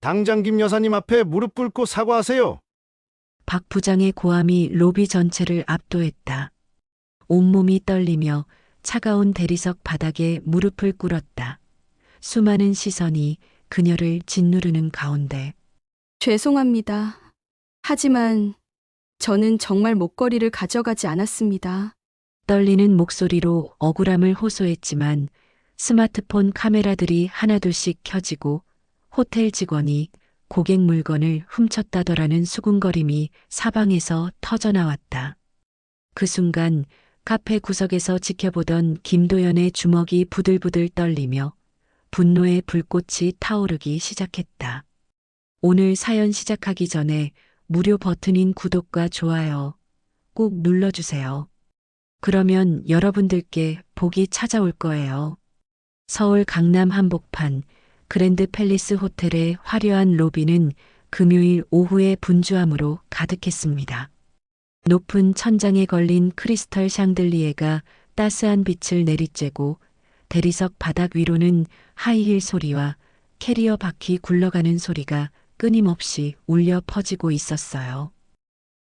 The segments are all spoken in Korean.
당장 김 여사님 앞에 무릎 꿇고 사과하세요. 박 부장의 고함이 로비 전체를 압도했다. 온몸이 떨리며 차가운 대리석 바닥에 무릎을 꿇었다. 수많은 시선이 그녀를 짓누르는 가운데 죄송합니다. 하지만 저는 정말 목걸이를 가져가지 않았습니다. 떨리는 목소리로 억울함을 호소했지만 스마트폰 카메라들이 하나둘씩 켜지고 호텔 직원이 고객 물건을 훔쳤다더라는 수군거림이 사방에서 터져나왔다. 그 순간 카페 구석에서 지켜보던 김도연의 주먹이 부들부들 떨리며 분노의 불꽃이 타오르기 시작했다. 오늘 사연 시작하기 전에 무료 버튼인 구독과 좋아요 꼭 눌러주세요. 그러면 여러분들께 복이 찾아올 거예요. 서울 강남 한복판 그랜드 팰리스 호텔의 화려한 로비는 금요일 오후의 분주함으로 가득했습니다. 높은 천장에 걸린 크리스털 샹들리에가 따스한 빛을 내리쬐고 대리석 바닥 위로는 하이힐 소리와 캐리어 바퀴 굴러가는 소리가 끊임없이 울려 퍼지고 있었어요.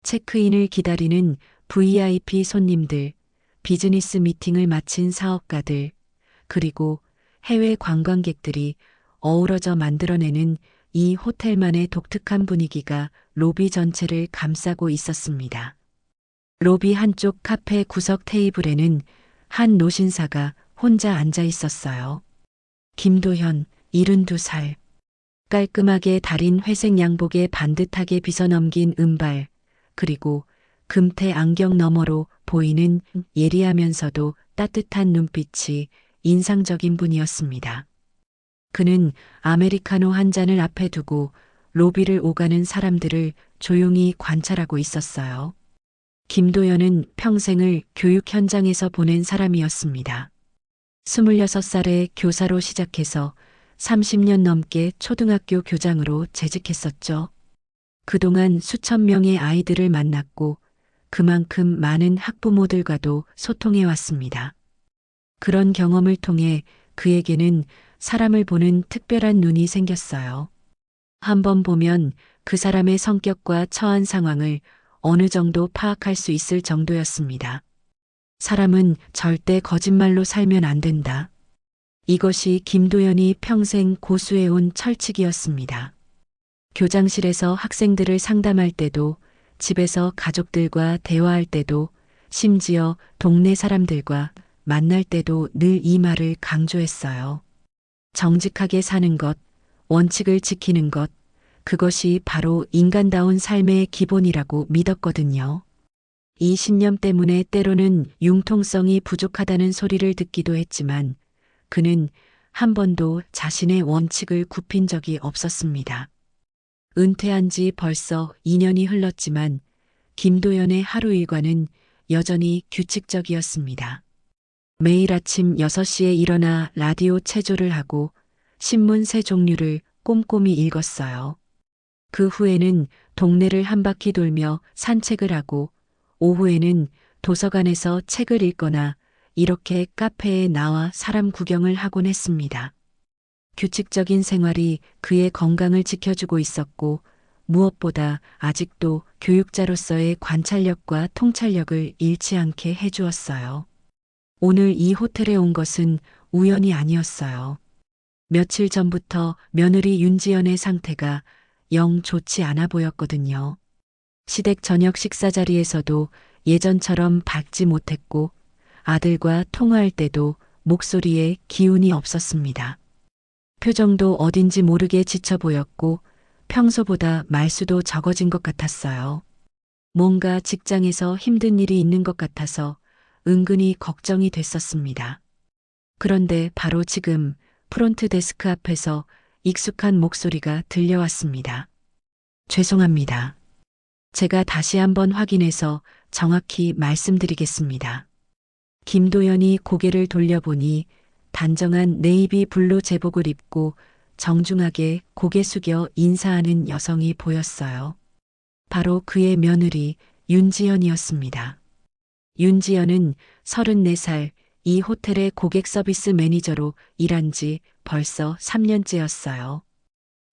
체크인을 기다리는 VIP 손님들, 비즈니스 미팅을 마친 사업가들, 그리고 해외 관광객들이 어우러져 만들어내는 이 호텔만의 독특한 분위기가 로비 전체를 감싸고 있었습니다. 로비 한쪽 카페 구석 테이블에는 한 노신사가 혼자 앉아 있었어요. 김도현, 72살. 깔끔하게 다린 회색 양복에 반듯하게 빗어넘긴 은발, 그리고 금태 안경 너머로 보이는 예리하면서도 따뜻한 눈빛이 인상적인 분이었습니다. 그는 아메리카노 한 잔을 앞에 두고 로비를 오가는 사람들을 조용히 관찰하고 있었어요. 김도연은 평생을 교육 현장에서 보낸 사람이었습니다. 26살에 교사로 시작해서 30년 넘게 초등학교 교장으로 재직했었죠. 그동안 수천 명의 아이들을 만났고 그만큼 많은 학부모들과도 소통해 왔습니다. 그런 경험을 통해 그에게는 사람을 보는 특별한 눈이 생겼어요. 한번 보면 그 사람의 성격과 처한 상황을 어느 정도 파악할 수 있을 정도였습니다. 사람은 절대 거짓말로 살면 안 된다. 이것이 김도연이 평생 고수해온 철칙이었습니다. 교장실에서 학생들을 상담할 때도, 집에서 가족들과 대화할 때도, 심지어 동네 사람들과 만날 때도 늘 이 말을 강조했어요. 정직하게 사는 것, 원칙을 지키는 것, 그것이 바로 인간다운 삶의 기본이라고 믿었거든요. 이 신념 때문에 때로는 융통성이 부족하다는 소리를 듣기도 했지만 그는 한 번도 자신의 원칙을 굽힌 적이 없었습니다. 은퇴한 지 벌써 2년이 흘렀지만 김도연의 하루 일과는 여전히 규칙적이었습니다. 매일 아침 6시에 일어나 라디오 체조를 하고 신문 3종류를 꼼꼼히 읽었어요. 그 후에는 동네를 한 바퀴 돌며 산책을 하고 오후에는 도서관에서 책을 읽거나 이렇게 카페에 나와 사람 구경을 하곤 했습니다. 규칙적인 생활이 그의 건강을 지켜주고 있었고 무엇보다 아직도 교육자로서의 관찰력과 통찰력을 잃지 않게 해주었어요. 오늘 이 호텔에 온 것은 우연이 아니었어요. 며칠 전부터 며느리 윤지연의 상태가 영 좋지 않아 보였거든요. 시댁 저녁 식사 자리에서도 예전처럼 밝지 못했고 아들과 통화할 때도 목소리에 기운이 없었습니다. 표정도 어딘지 모르게 지쳐 보였고 평소보다 말수도 적어진 것 같았어요. 뭔가 직장에서 힘든 일이 있는 것 같아서 은근히 걱정이 됐었습니다. 그런데 바로 지금 프론트 데스크 앞에서 익숙한 목소리가 들려왔습니다. 죄송합니다. 제가 다시 한번 확인해서 정확히 말씀드리겠습니다. 김도연이 고개를 돌려보니 단정한 네이비 블루 제복을 입고 정중하게 고개 숙여 인사하는 여성이 보였어요. 바로 그의 며느리 윤지연이었습니다. 윤지연은 34살 이 호텔의 고객 서비스 매니저로 일한 지 벌써 3년째였어요.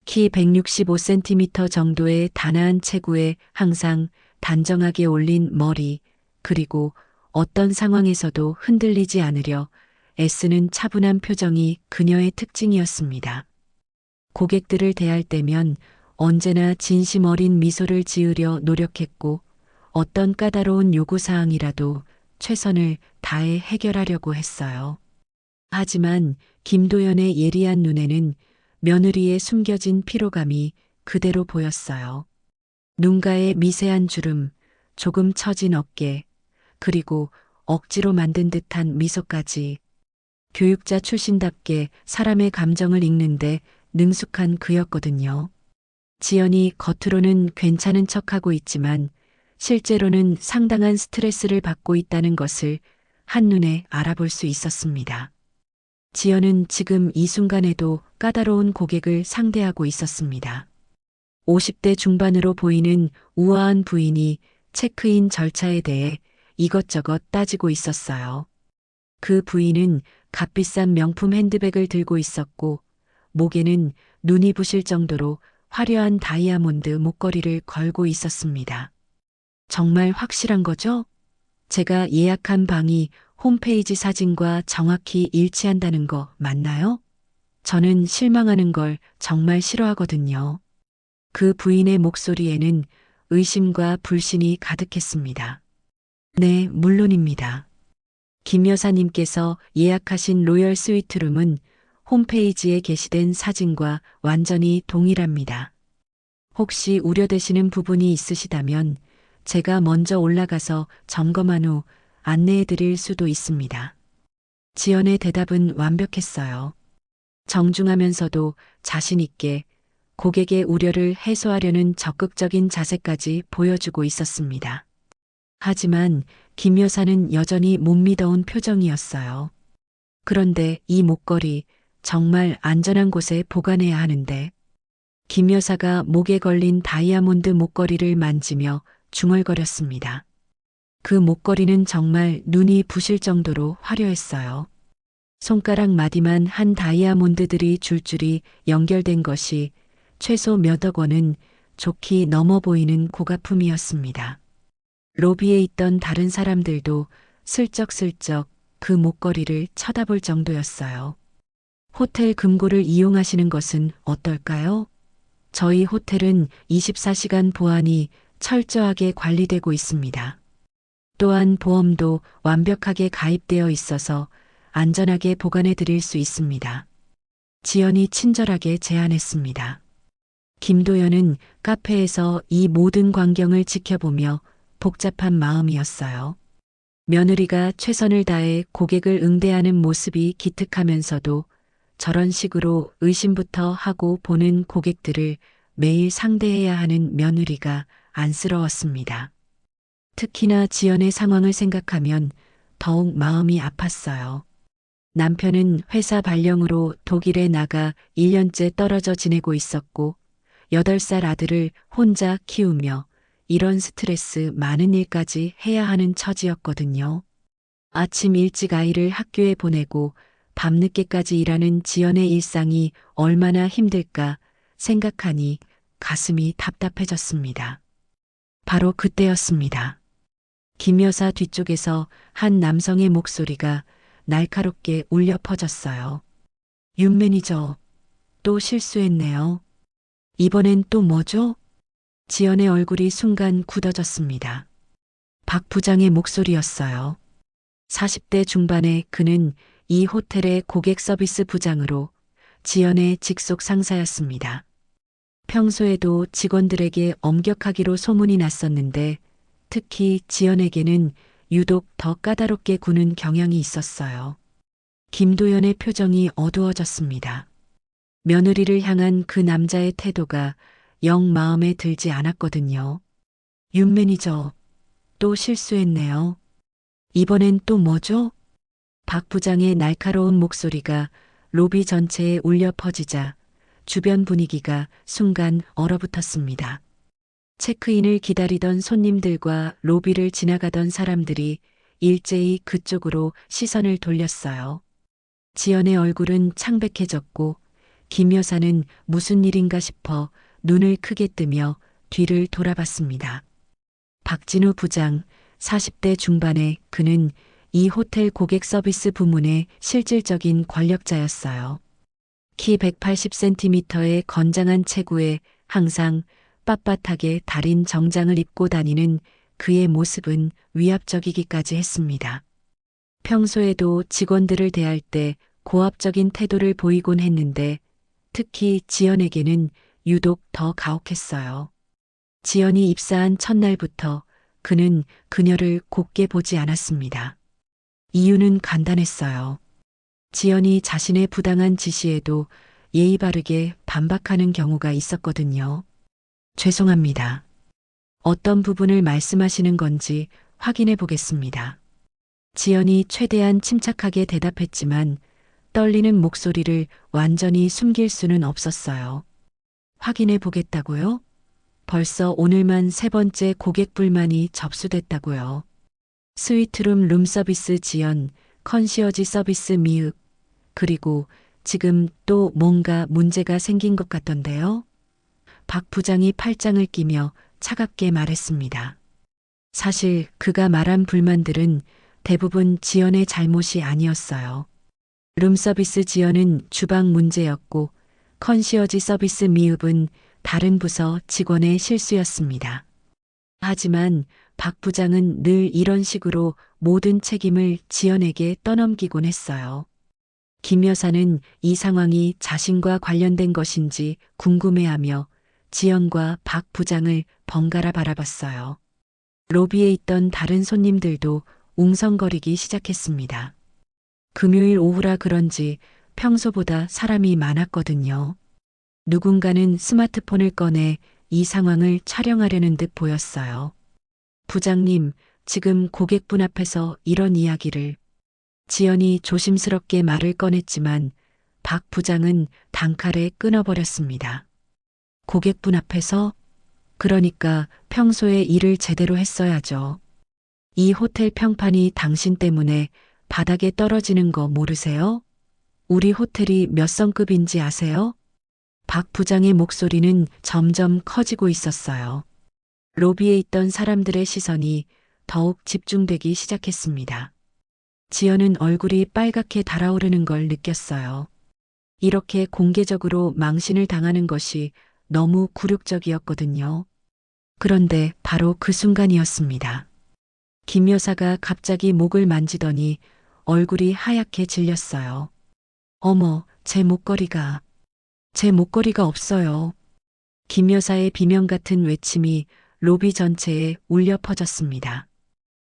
키 165cm 정도의 단아한 체구에 항상 단정하게 올린 머리, 그리고 어떤 상황에서도 흔들리지 않으려 애쓰는 차분한 표정이 그녀의 특징이었습니다. 고객들을 대할 때면 언제나 진심 어린 미소를 지으려 노력했고, 어떤 까다로운 요구사항이라도 최선을 다해 해결하려고 했어요. 하지만 김도연의 예리한 눈에는 며느리의 숨겨진 피로감이 그대로 보였어요. 눈가에 미세한 주름, 조금 처진 어깨, 그리고 억지로 만든 듯한 미소까지. 교육자 출신답게 사람의 감정을 읽는데 능숙한 그였거든요. 지연이 겉으로는 괜찮은 척하고 있지만 실제로는 상당한 스트레스를 받고 있다는 것을 한눈에 알아볼 수 있었습니다. 지연은 지금 이 순간에도 까다로운 고객을 상대하고 있었습니다. 50대 중반으로 보이는 우아한 부인이 체크인 절차에 대해 이것저것 따지고 있었어요. 그 부인은 값비싼 명품 핸드백을 들고 있었고, 목에는 눈이 부실 정도로 화려한 다이아몬드 목걸이를 걸고 있었습니다. 정말 확실한 거죠? 제가 예약한 방이 홈페이지 사진과 정확히 일치한다는 거 맞나요? 저는 실망하는 걸 정말 싫어하거든요. 그 부인의 목소리에는 의심과 불신이 가득했습니다. 네, 물론입니다. 김 여사님께서 예약하신 로열 스위트룸은 홈페이지에 게시된 사진과 완전히 동일합니다. 혹시 우려되시는 부분이 있으시다면 제가 먼저 올라가서 점검한 후 안내해 드릴 수도 있습니다. 지연의 대답은 완벽했어요. 정중하면서도 자신 있게 고객의 우려를 해소하려는 적극적인 자세까지 보여주고 있었습니다. 하지만 김 여사는 여전히 못 믿어온 표정이었어요. 그런데 이 목걸이 정말 안전한 곳에 보관해야 하는데. 김 여사가 목에 걸린 다이아몬드 목걸이를 만지며 중얼거렸습니다. 그 목걸이는 정말 눈이 부실 정도로 화려했어요. 손가락 마디만 한 다이아몬드들이 줄줄이 연결된 것이 최소 몇억 원은 좋게 넘어 보이는 고가품이었습니다. 로비에 있던 다른 사람들도 슬쩍슬쩍 그 목걸이를 쳐다볼 정도였어요. 호텔 금고를 이용하시는 것은 어떨까요? 저희 호텔은 24시간 보안이 철저하게 관리되고 있습니다. 또한 보험도 완벽하게 가입되어 있어서 안전하게 보관해 드릴 수 있습니다. 지연이 친절하게 제안했습니다. 김도연은 카페에서 이 모든 광경을 지켜보며 복잡한 마음이었어요. 며느리가 최선을 다해 고객을 응대하는 모습이 기특하면서도 저런 식으로 의심부터 하고 보는 고객들을 매일 상대해야 하는 며느리가 안쓰러웠습니다. 특히나 지연의 상황을 생각하면 더욱 마음이 아팠어요. 남편은 회사 발령으로 독일에 나가 1년째 떨어져 지내고 있었고 8살 아들을 혼자 키우며 이런 스트레스 많은 일까지 해야 하는 처지였거든요. 아침 일찍 아이를 학교에 보내고 밤늦게까지 일하는 지연의 일상이 얼마나 힘들까 생각하니 가슴이 답답해졌습니다. 바로 그때였습니다. 김 여사 뒤쪽에서 한 남성의 목소리가 날카롭게 울려 퍼졌어요. 윤 매니저, 또 실수했네요. 이번엔 또 뭐죠? 지연의 얼굴이 순간 굳어졌습니다. 박 부장의 목소리였어요. 40대 중반의 그는 이 호텔의 고객 서비스 부장으로 지연의 직속 상사였습니다. 평소에도 직원들에게 엄격하기로 소문이 났었는데 특히 지연에게는 유독 더 까다롭게 구는 경향이 있었어요. 김도연의 표정이 어두워졌습니다. 며느리를 향한 그 남자의 태도가 영 마음에 들지 않았거든요. 윤 매니저, 또 실수했네요. 이번엔 또 뭐죠? 박 부장의 날카로운 목소리가 로비 전체에 울려 퍼지자 주변 분위기가 순간 얼어붙었습니다. 체크인을 기다리던 손님들과 로비를 지나가던 사람들이 일제히 그쪽으로 시선을 돌렸어요. 지연의 얼굴은 창백해졌고 김 여사는 무슨 일인가 싶어 눈을 크게 뜨며 뒤를 돌아봤습니다. 박진우 부장, 40대 중반의 그는 이 호텔 고객 서비스 부문의 실질적인 권력자였어요. 키 180cm의 건장한 체구에 항상 빳빳하게 다린 정장을 입고 다니는 그의 모습은 위압적이기까지 했습니다. 평소에도 직원들을 대할 때 고압적인 태도를 보이곤 했는데 특히 지연에게는 유독 더 가혹했어요. 지연이 입사한 첫날부터 그는 그녀를 곱게 보지 않았습니다. 이유는 간단했어요. 지연이 자신의 부당한 지시에도 예의 바르게 반박하는 경우가 있었거든요. 죄송합니다. 어떤 부분을 말씀하시는 건지 확인해 보겠습니다. 지연이 최대한 침착하게 대답했지만 떨리는 목소리를 완전히 숨길 수는 없었어요. 확인해 보겠다고요? 벌써 오늘만 3번째 고객 불만이 접수됐다고요. 스위트룸 룸서비스 지연, 컨시어지 서비스 미흡, 그리고 지금 또 뭔가 문제가 생긴 것 같던데요? 박 부장이 팔짱을 끼며 차갑게 말했습니다. 사실 그가 말한 불만들은 대부분 지연의 잘못이 아니었어요. 룸서비스 지연은 주방 문제였고 컨시어지 서비스 미흡은 다른 부서 직원의 실수였습니다. 하지만 박 부장은 늘 이런 식으로 모든 책임을 지연에게 떠넘기곤 했어요. 김 여사는 이 상황이 자신과 관련된 것인지 궁금해하며 지연과 박 부장을 번갈아 바라봤어요. 로비에 있던 다른 손님들도 웅성거리기 시작했습니다. 금요일 오후라 그런지 평소보다 사람이 많았거든요. 누군가는 스마트폰을 꺼내 이 상황을 촬영하려는 듯 보였어요. 부장님, 지금 고객분 앞에서 이런 이야기를. 지연이 조심스럽게 말을 꺼냈지만 박 부장은 단칼에 끊어버렸습니다. 고객분 앞에서? 그러니까 평소에 일을 제대로 했어야죠. 이 호텔 평판이 당신 때문에 바닥에 떨어지는 거 모르세요? 우리 호텔이 몇 성급인지 아세요? 박 부장의 목소리는 점점 커지고 있었어요. 로비에 있던 사람들의 시선이 더욱 집중되기 시작했습니다. 지연은 얼굴이 빨갛게 달아오르는 걸 느꼈어요. 이렇게 공개적으로 망신을 당하는 것이 너무 굴욕적이었거든요. 그런데 바로 그 순간이었습니다. 김 여사가 갑자기 목을 만지더니 얼굴이 하얗게 질렸어요. 어머, 제 목걸이가 없어요. 김 여사의 비명 같은 외침이 로비 전체에 울려 퍼졌습니다.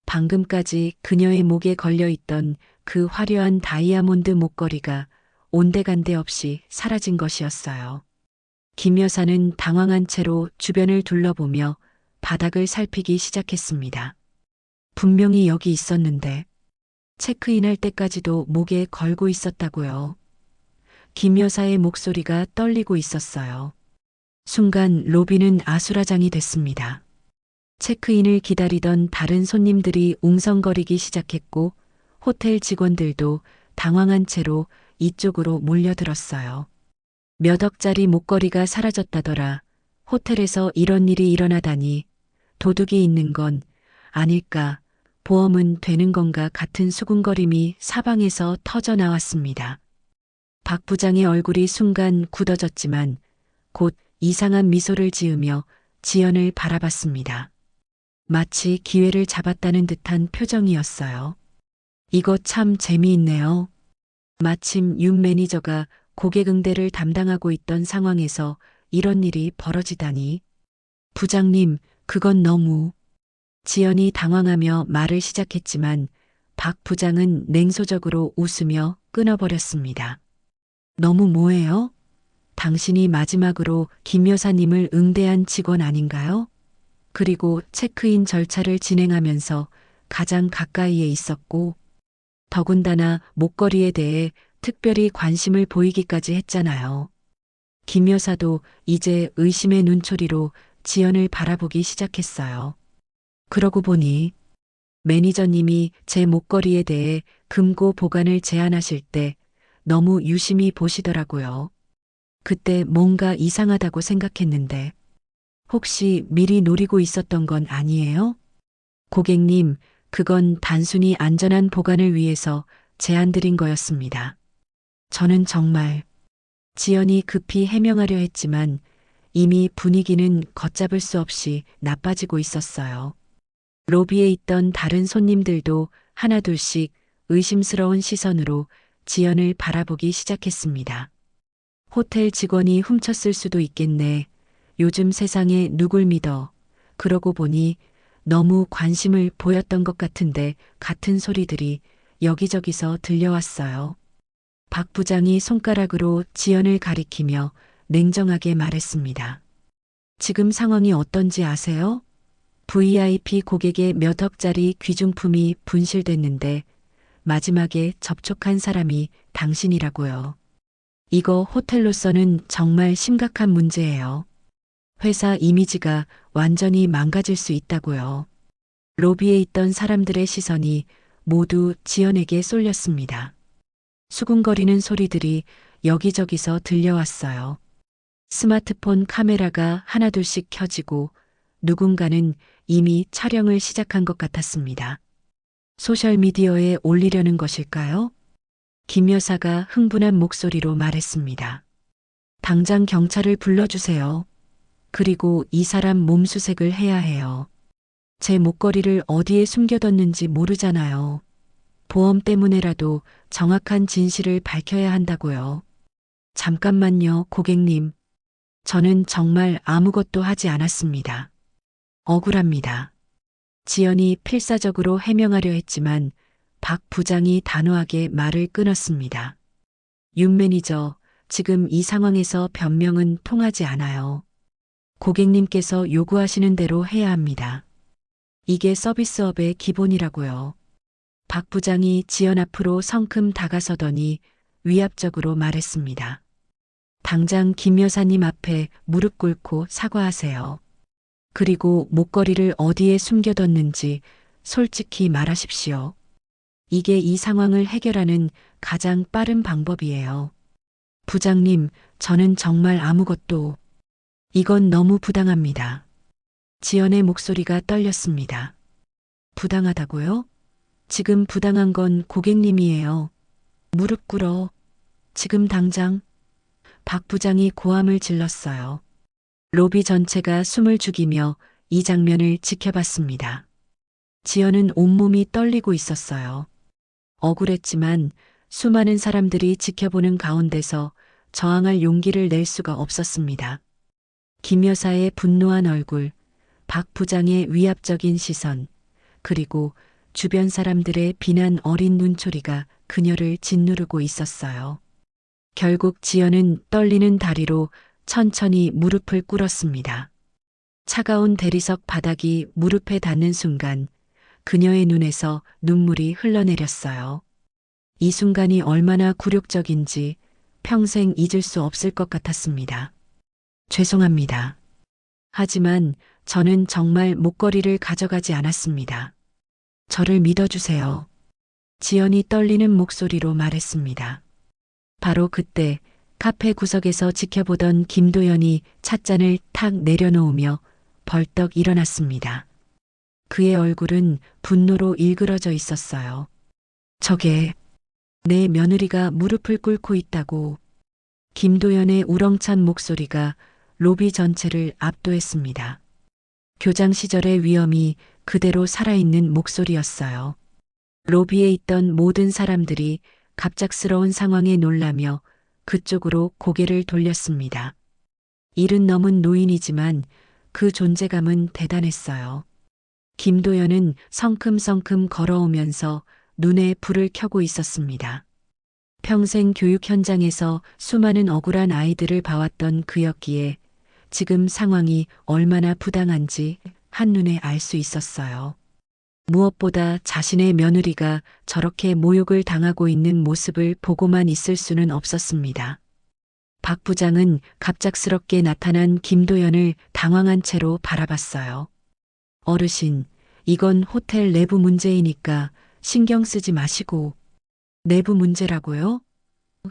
방금까지 그녀의 목에 걸려 있던 그 화려한 다이아몬드 목걸이가 온데간데 없이 사라진 것이었어요. 김 여사는 당황한 채로 주변을 둘러보며 바닥을 살피기 시작했습니다. 분명히 여기 있었는데 체크인할 때까지도 목에 걸고 있었다고요. 김 여사의 목소리가 떨리고 있었어요. 순간 로비는 아수라장이 됐습니다. 체크인을 기다리던 다른 손님들이 웅성거리기 시작했고 호텔 직원들도 당황한 채로 이쪽으로 몰려들었어요. 몇 억짜리 목걸이가 사라졌다더라. 호텔에서 이런 일이 일어나다니 도둑이 있는 건 아닐까, 보험은 되는 건가 같은 수군거림이 사방에서 터져 나왔습니다. 박 부장의 얼굴이 순간 굳어졌지만 곧 이상한 미소를 지으며 지연을 바라봤습니다. 마치 기회를 잡았다는 듯한 표정이었어요. 이거 참 재미있네요. 마침 윤 매니저가 고객 응대를 담당하고 있던 상황에서 이런 일이 벌어지다니. 부장님, 그건 너무. 지연이 당황하며 말을 시작했지만 박 부장은 냉소적으로 웃으며 끊어버렸습니다. 너무 뭐예요? 당신이 마지막으로 김 여사님을 응대한 직원 아닌가요? 그리고 체크인 절차를 진행하면서 가장 가까이에 있었고, 더군다나 목걸이에 대해 특별히 관심을 보이기까지 했잖아요. 김 여사도 이제 의심의 눈초리로 지연을 바라보기 시작했어요. 그러고 보니 매니저님이 제 목걸이에 대해 금고 보관을 제안하실 때 너무 유심히 보시더라고요. 그때 뭔가 이상하다고 생각했는데 혹시 미리 노리고 있었던 건 아니에요? 고객님, 그건 단순히 안전한 보관을 위해서 제안드린 거였습니다. 저는 정말 지연이 급히 해명하려 했지만 이미 분위기는 걷잡을 수 없이 나빠지고 있었어요. 로비에 있던 다른 손님들도 하나둘씩 의심스러운 시선으로 지연을 바라보기 시작했습니다. 호텔 직원이 훔쳤을 수도 있겠네. 요즘 세상에 누굴 믿어. 그러고 보니 너무 관심을 보였던 것 같은데 같은 소리들이 여기저기서 들려왔어요. 박 부장이 손가락으로 지연을 가리키며 냉정하게 말했습니다. 지금 상황이 어떤지 아세요? VIP 고객의 몇 억짜리 귀중품이 분실됐는데 마지막에 접촉한 사람이 당신이라고요. 이거 호텔로서는 정말 심각한 문제예요. 회사 이미지가 완전히 망가질 수 있다고요. 로비에 있던 사람들의 시선이 모두 지연에게 쏠렸습니다. 수군거리는 소리들이 여기저기서 들려왔어요. 스마트폰 카메라가 하나둘씩 켜지고 누군가는 이미 촬영을 시작한 것 같았습니다. 소셜미디어에 올리려는 것일까요? 김 여사가 흥분한 목소리로 말했습니다. 당장 경찰을 불러주세요. 그리고 이 사람 몸수색을 해야 해요. 제 목걸이를 어디에 숨겨뒀는지 모르잖아요. 보험 때문에라도 정확한 진실을 밝혀야 한다고요. 잠깐만요, 고객님. 저는 정말 아무것도 하지 않았습니다. 억울합니다. 지연이 필사적으로 해명하려 했지만 박 부장이 단호하게 말을 끊었습니다. 윤 매니저, 지금 이 상황에서 변명은 통하지 않아요. 고객님께서 요구하시는 대로 해야 합니다. 이게 서비스업의 기본이라고요. 박 부장이 지연 앞으로 성큼 다가서더니 위압적으로 말했습니다. 당장 김 여사님 앞에 무릎 꿇고 사과하세요. 그리고 목걸이를 어디에 숨겨뒀는지 솔직히 말하십시오. 이게 이 상황을 해결하는 가장 빠른 방법이에요. 부장님, 저는 정말 아무것도. 이건 너무 부당합니다. 지연의 목소리가 떨렸습니다. 부당하다고요? 지금 부당한 건 고객님이에요. 무릎 꿇어. 지금 당장. 박 부장이 고함을 질렀어요. 로비 전체가 숨을 죽이며 이 장면을 지켜봤습니다. 지연은 온몸이 떨리고 있었어요. 억울했지만 수많은 사람들이 지켜보는 가운데서 저항할 용기를 낼 수가 없었습니다. 김 여사의 분노한 얼굴, 박 부장의 위압적인 시선, 그리고 주변 사람들의 비난 어린 눈초리가 그녀를 짓누르고 있었어요. 결국 지연은 떨리는 다리로 천천히 무릎을 꿇었습니다. 차가운 대리석 바닥이 무릎에 닿는 순간 그녀의 눈에서 눈물이 흘러내렸어요. 이 순간이 얼마나 굴욕적인지 평생 잊을 수 없을 것 같았습니다. 죄송합니다. 하지만 저는 정말 목걸이를 가져가지 않았습니다. 저를 믿어주세요. 지연이 떨리는 목소리로 말했습니다. 바로 그때 카페 구석에서 지켜보던 김도연이 찻잔을 탁 내려놓으며 벌떡 일어났습니다. 그의 얼굴은 분노로 일그러져 있었어요. 저게 내 며느리가 무릎을 꿇고 있다고. 김도연의 우렁찬 목소리가 로비 전체를 압도했습니다. 교장 시절의 위험이 그대로 살아있는 목소리였어요. 로비에 있던 모든 사람들이 갑작스러운 상황에 놀라며 그쪽으로 고개를 돌렸습니다. 일은 넘은 노인이지만 그 존재감은 대단했어요. 김도연은 성큼성큼 걸어오면서 눈에 불을 켜고 있었습니다. 평생 교육 현장에서 수많은 억울한 아이들을 봐왔던 그였기에 지금 상황이 얼마나 부당한지 한눈에 알 수 있었어요. 무엇보다 자신의 며느리가 저렇게 모욕을 당하고 있는 모습을 보고만 있을 수는 없었습니다. 박 부장은 갑작스럽게 나타난 김도연을 당황한 채로 바라봤어요. 어르신, 이건 호텔 내부 문제이니까 신경 쓰지 마시고. 내부 문제라고요?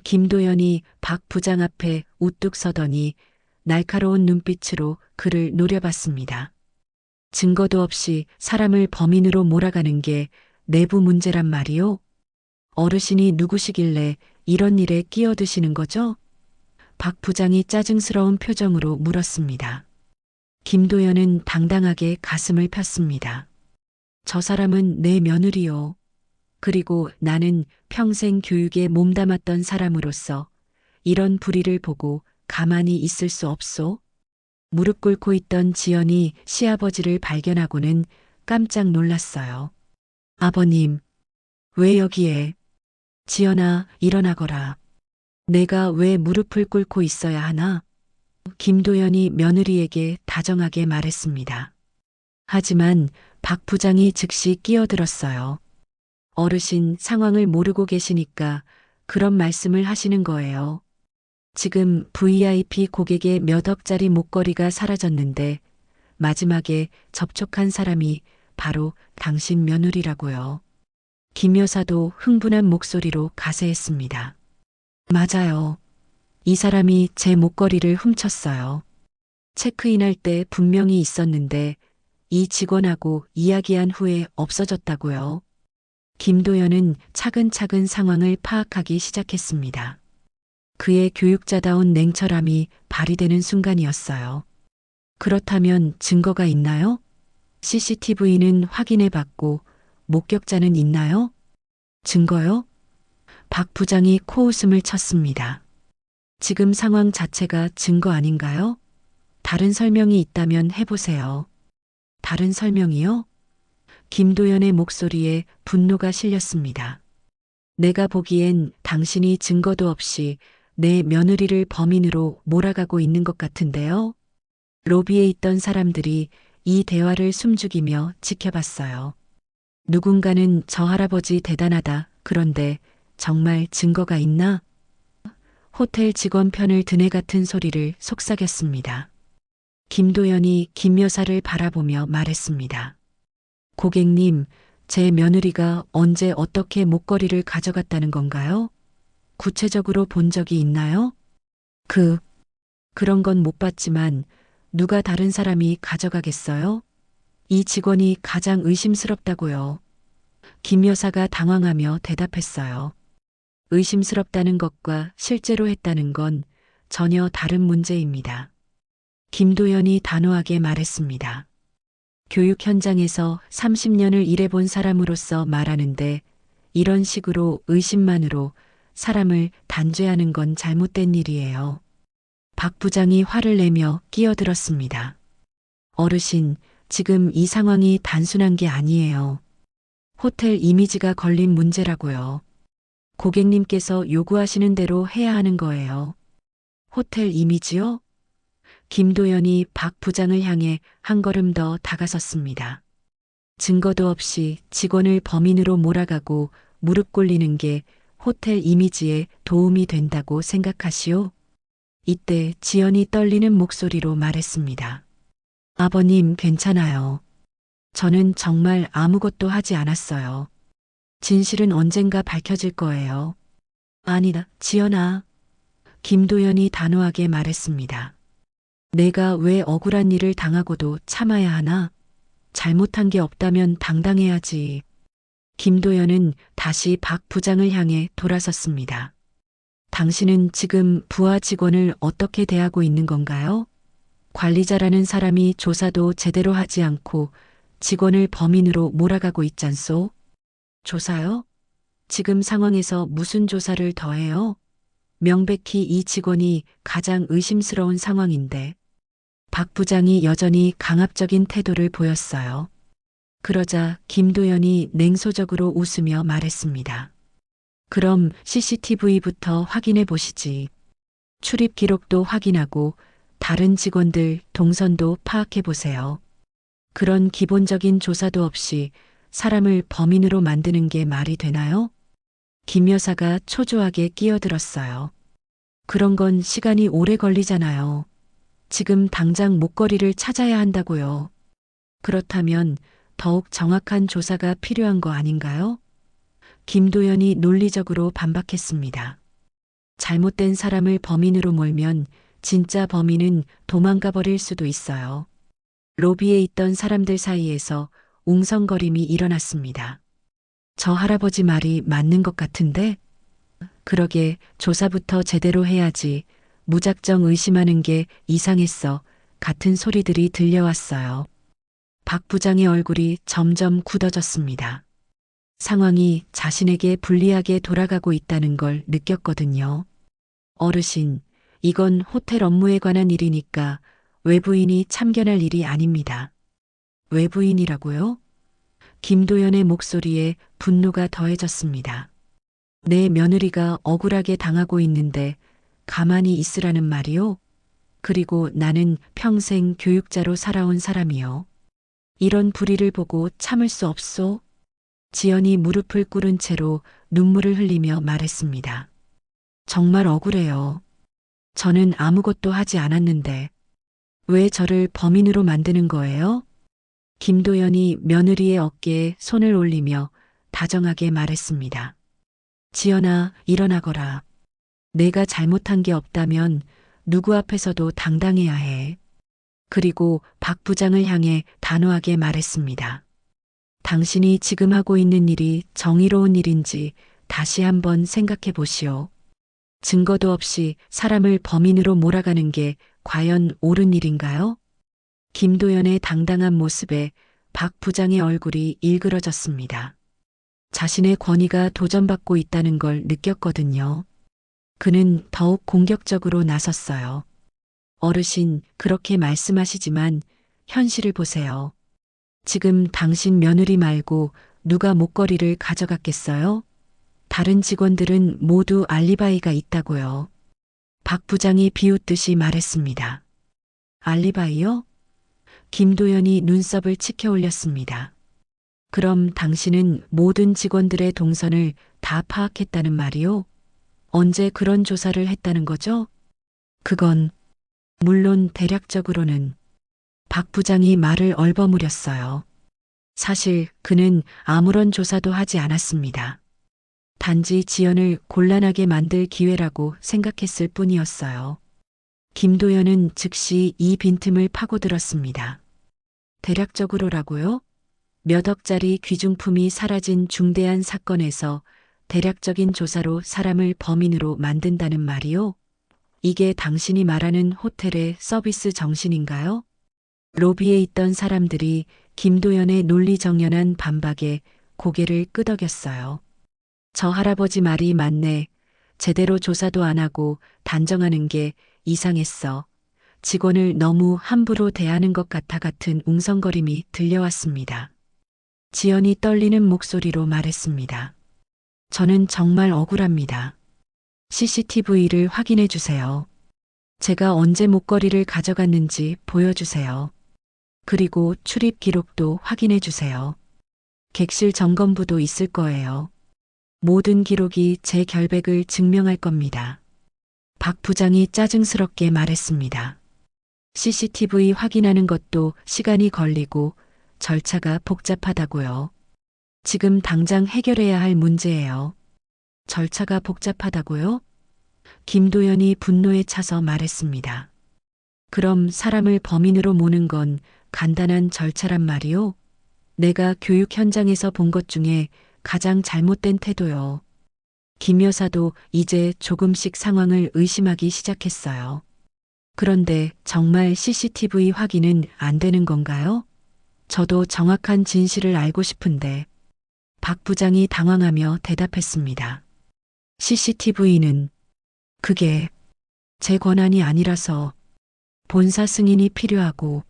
김도연이 박 부장 앞에 우뚝 서더니 날카로운 눈빛으로 그를 노려봤습니다. 증거도 없이 사람을 범인으로 몰아가는 게 내부 문제란 말이요? 어르신이 누구시길래 이런 일에 끼어드시는 거죠? 박 부장이 짜증스러운 표정으로 물었습니다. 김도연은 당당하게 가슴을 폈습니다. 저 사람은 내 며느리요. 그리고 나는 평생 교육에 몸담았던 사람으로서 이런 불의를 보고 가만히 있을 수 없소. 무릎 꿇고 있던 지연이 시아버지를 발견하고는 깜짝 놀랐어요. 아버님, 왜 여기에? 지연아, 일어나거라. 내가 왜 무릎을 꿇고 있어야 하나? 김도연이 며느리에게 다정하게 말했습니다. 하지만 박 부장이 즉시 끼어들었어요. 어르신 상황을 모르고 계시니까 그런 말씀을 하시는 거예요. 지금 VIP 고객의 몇 억짜리 목걸이가 사라졌는데 마지막에 접촉한 사람이 바로 당신 며느리라고요. 김 여사도 흥분한 목소리로 가세했습니다. 맞아요. 이 사람이 제 목걸이를 훔쳤어요. 체크인할 때 분명히 있었는데 이 직원하고 이야기한 후에 없어졌다고요. 김도연은 차근차근 상황을 파악하기 시작했습니다. 그의 교육자다운 냉철함이 발휘되는 순간이었어요. 그렇다면 증거가 있나요? CCTV는 확인해봤고 목격자는 있나요? 증거요? 박 부장이 코웃음을 쳤습니다. 지금 상황 자체가 증거 아닌가요? 다른 설명이 있다면 해보세요. 다른 설명이요? 김도연의 목소리에 분노가 실렸습니다. 내가 보기엔 당신이 증거도 없이 내 며느리를 범인으로 몰아가고 있는 것 같은데요. 로비에 있던 사람들이 이 대화를 숨죽이며 지켜봤어요. 누군가는 저 할아버지 대단하다. 그런데 정말 증거가 있나? 호텔 직원 편을 든 애 같은 소리를 속삭였습니다. 김도연이 김 여사를 바라보며 말했습니다. 고객님, 제 며느리가 언제 어떻게 목걸이를 가져갔다는 건가요? 구체적으로 본 적이 있나요? 그런 건 못 봤지만 누가 다른 사람이 가져가겠어요? 이 직원이 가장 의심스럽다고요. 김 여사가 당황하며 대답했어요. 의심스럽다는 것과 실제로 했다는 건 전혀 다른 문제입니다. 김도연이 단호하게 말했습니다. 교육 현장에서 30년을 일해본 사람으로서 말하는데 이런 식으로 의심만으로 사람을 단죄하는 건 잘못된 일이에요. 박 부장이 화를 내며 끼어들었습니다. 어르신, 지금 이 상황이 단순한 게 아니에요. 호텔 이미지가 걸린 문제라고요. 고객님께서 요구하시는 대로 해야 하는 거예요. 호텔 이미지요? 김도연이 박 부장을 향해 한 걸음 더 다가섰습니다. 증거도 없이 직원을 범인으로 몰아가고 무릎 꿇리는 게 호텔 이미지에 도움이 된다고 생각하시오? 이때 지연이 떨리는 목소리로 말했습니다. 아버님, 괜찮아요. 저는 정말 아무것도 하지 않았어요. 진실은 언젠가 밝혀질 거예요. 아니다, 지연아. 김도연이 단호하게 말했습니다. 내가 왜 억울한 일을 당하고도 참아야 하나? 잘못한 게 없다면 당당해야지. 김도연은 다시 박 부장을 향해 돌아섰습니다. 당신은 지금 부하 직원을 어떻게 대하고 있는 건가요? 관리자라는 사람이 조사도 제대로 하지 않고 직원을 범인으로 몰아가고 있잖소? 조사요? 지금 상황에서 무슨 조사를 더해요? 명백히 이 직원이 가장 의심스러운 상황인데. 박 부장이 여전히 강압적인 태도를 보였어요. 그러자 김도연이 냉소적으로 웃으며 말했습니다. 그럼 CCTV부터 확인해 보시지. 출입 기록도 확인하고 다른 직원들 동선도 파악해 보세요. 그런 기본적인 조사도 없이 사람을 범인으로 만드는 게 말이 되나요? 김 여사가 초조하게 끼어들었어요. 그런 건 시간이 오래 걸리잖아요. 지금 당장 목걸이를 찾아야 한다고요. 그렇다면 더욱 정확한 조사가 필요한 거 아닌가요? 김도연이 논리적으로 반박했습니다. 잘못된 사람을 범인으로 몰면 진짜 범인은 도망가 버릴 수도 있어요. 로비에 있던 사람들 사이에서 웅성거림이 일어났습니다. 저 할아버지 말이 맞는 것 같은데? 그러게 조사부터 제대로 해야지. 무작정 의심하는 게 이상했어. 같은 소리들이 들려왔어요. 박 부장의 얼굴이 점점 굳어졌습니다. 상황이 자신에게 불리하게 돌아가고 있다는 걸 느꼈거든요. 어르신, 이건 호텔 업무에 관한 일이니까 외부인이 참견할 일이 아닙니다. 외부인이라고요? 김도연의 목소리에 분노가 더해졌습니다. 내 며느리가 억울하게 당하고 있는데 가만히 있으라는 말이요? 그리고 나는 평생 교육자로 살아온 사람이요. 이런 불의를 보고 참을 수 없소? 지연이 무릎을 꿇은 채로 눈물을 흘리며 말했습니다. 정말 억울해요. 저는 아무것도 하지 않았는데 왜 저를 범인으로 만드는 거예요? 김도연이 며느리의 어깨에 손을 올리며 다정하게 말했습니다. 지연아, 일어나거라. 내가 잘못한 게 없다면 누구 앞에서도 당당해야 해. 그리고 박 부장을 향해 단호하게 말했습니다. 당신이 지금 하고 있는 일이 정의로운 일인지 다시 한번 생각해 보시오. 증거도 없이 사람을 범인으로 몰아가는 게 과연 옳은 일인가요? 김도연의 당당한 모습에 박 부장의 얼굴이 일그러졌습니다. 자신의 권위가 도전받고 있다는 걸 느꼈거든요. 그는 더욱 공격적으로 나섰어요. 어르신, 그렇게 말씀하시지만 현실을 보세요. 지금 당신 며느리 말고 누가 목걸이를 가져갔겠어요? 다른 직원들은 모두 알리바이가 있다고요. 박 부장이 비웃듯이 말했습니다. 알리바이요? 김도연이 눈썹을 치켜 올렸습니다. 그럼 당신은 모든 직원들의 동선을 다 파악했다는 말이요? 언제 그런 조사를 했다는 거죠? 그건 물론 대략적으로는. 박 부장이 말을 얼버무렸어요. 사실 그는 아무런 조사도 하지 않았습니다. 단지 지연을 곤란하게 만들 기회라고 생각했을 뿐이었어요. 김도연은 즉시 이 빈틈을 파고들었습니다. 대략적으로라고요? 몇 억짜리 귀중품이 사라진 중대한 사건에서 대략적인 조사로 사람을 범인으로 만든다는 말이요? 이게 당신이 말하는 호텔의 서비스 정신인가요? 로비에 있던 사람들이 김도연의 논리정연한 반박에 고개를 끄덕였어요. 저 할아버지 말이 맞네. 제대로 조사도 안 하고 단정하는 게 이상했어. 직원을 너무 함부로 대하는 것 같은 웅성거림이 들려왔습니다. 지연이 떨리는 목소리로 말했습니다. 저는 정말 억울합니다. CCTV를 확인해 주세요. 제가 언제 목걸이를 가져갔는지 보여주세요. 그리고 출입 기록도 확인해 주세요. 객실 점검부도 있을 거예요. 모든 기록이 제 결백을 증명할 겁니다. 박 부장이 짜증스럽게 말했습니다. CCTV 확인하는 것도 시간이 걸리고 절차가 복잡하다고요. 지금 당장 해결해야 할 문제예요. 절차가 복잡하다고요? 김도연이 분노에 차서 말했습니다. 그럼 사람을 범인으로 모는 건 간단한 절차란 말이요? 내가 교육 현장에서 본 것 중에 가장 잘못된 태도요. 김 여사도 이제 조금씩 상황을 의심하기 시작했어요. 그런데 정말 CCTV 확인은 안 되는 건가요? 저도 정확한 진실을 알고 싶은데. 박 부장이 당황하며 대답했습니다. CCTV는 그게 제 권한이 아니라서 본사 승인이 필요하고.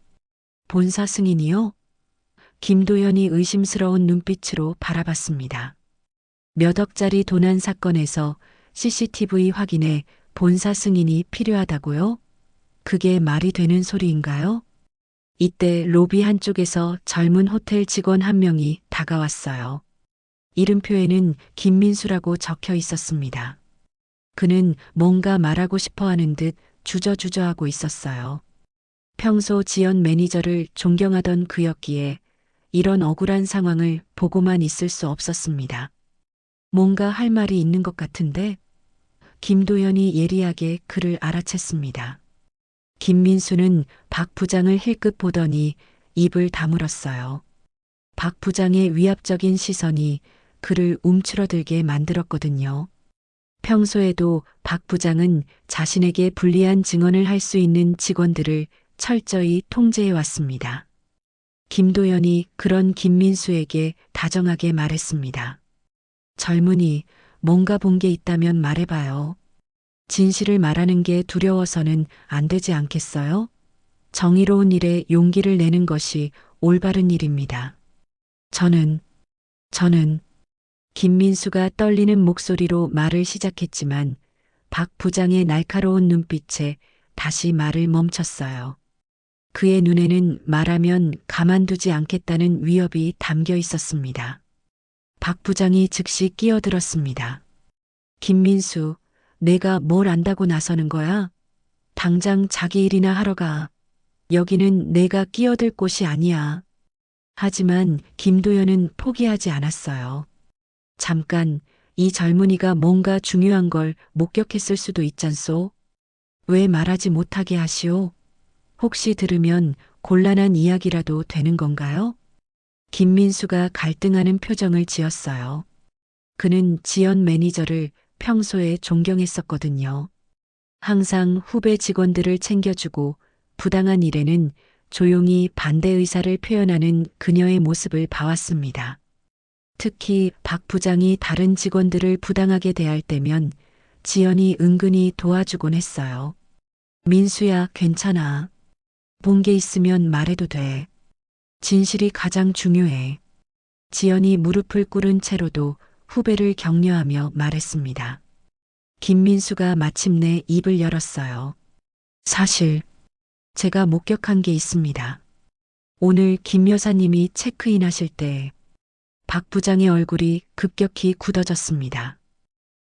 본사 승인이요? 김도연이 의심스러운 눈빛으로 바라봤습니다. 몇 억짜리 도난 사건에서 CCTV 확인에 본사 승인이 필요하다고요? 그게 말이 되는 소리인가요? 이때 로비 한쪽에서 젊은 호텔 직원 한 명이 다가왔어요. 이름표에는 김민수라고 적혀 있었습니다. 그는 뭔가 말하고 싶어 하는 듯 주저주저하고 있었어요. 평소 지연 매니저를 존경하던 그였기에 이런 억울한 상황을 보고만 있을 수 없었습니다. 뭔가 할 말이 있는 것 같은데 김도연이 예리하게 그를 알아챘습니다. 김민수는 박 부장을 힐끗 보더니 입을 다물었어요. 박 부장의 위압적인 시선이 그를 움츠러들게 만들었거든요. 평소에도 박 부장은 자신에게 불리한 증언을 할 수 있는 직원들을 철저히 통제해 왔습니다. 김도연이 그런 김민수에게 다정하게 말했습니다. 젊은이, 뭔가 본 게 있다면 말해봐요. 진실을 말하는 게 두려워서는 안 되지 않겠어요? 정의로운 일에 용기를 내는 것이 올바른 일입니다. 저는 김민수가 떨리는 목소리로 말을 시작했지만 박 부장의 날카로운 눈빛에 다시 말을 멈췄어요. 그의 눈에는 말하면 가만두지 않겠다는 위협이 담겨 있었습니다. 박 부장이 즉시 끼어들었습니다. 김민수, 내가 뭘 안다고 나서는 거야? 당장 자기 일이나 하러 가. 여기는 내가 끼어들 곳이 아니야. 하지만 김도연은 포기하지 않았어요. 잠깐, 이 젊은이가 뭔가 중요한 걸 목격했을 수도 있잖소. 왜 말하지 못하게 하시오? 혹시 들으면 곤란한 이야기라도 되는 건가요? 김민수가 갈등하는 표정을 지었어요. 그는 지연 매니저를 평소에 존경했었거든요. 항상 후배 직원들을 챙겨주고 부당한 일에는 조용히 반대 의사를 표현하는 그녀의 모습을 봐왔습니다. 특히 박 부장이 다른 직원들을 부당하게 대할 때면 지연이 은근히 도와주곤 했어요. 민수야, 괜찮아. 본 게 있으면 말해도 돼. 진실이 가장 중요해. 지연이 무릎을 꿇은 채로도 후배를 격려하며 말했습니다. 김민수가 마침내 입을 열었어요. 사실 제가 목격한 게 있습니다. 오늘 김 여사님이 체크인 하실 때 박 부장의 얼굴이 급격히 굳어졌습니다.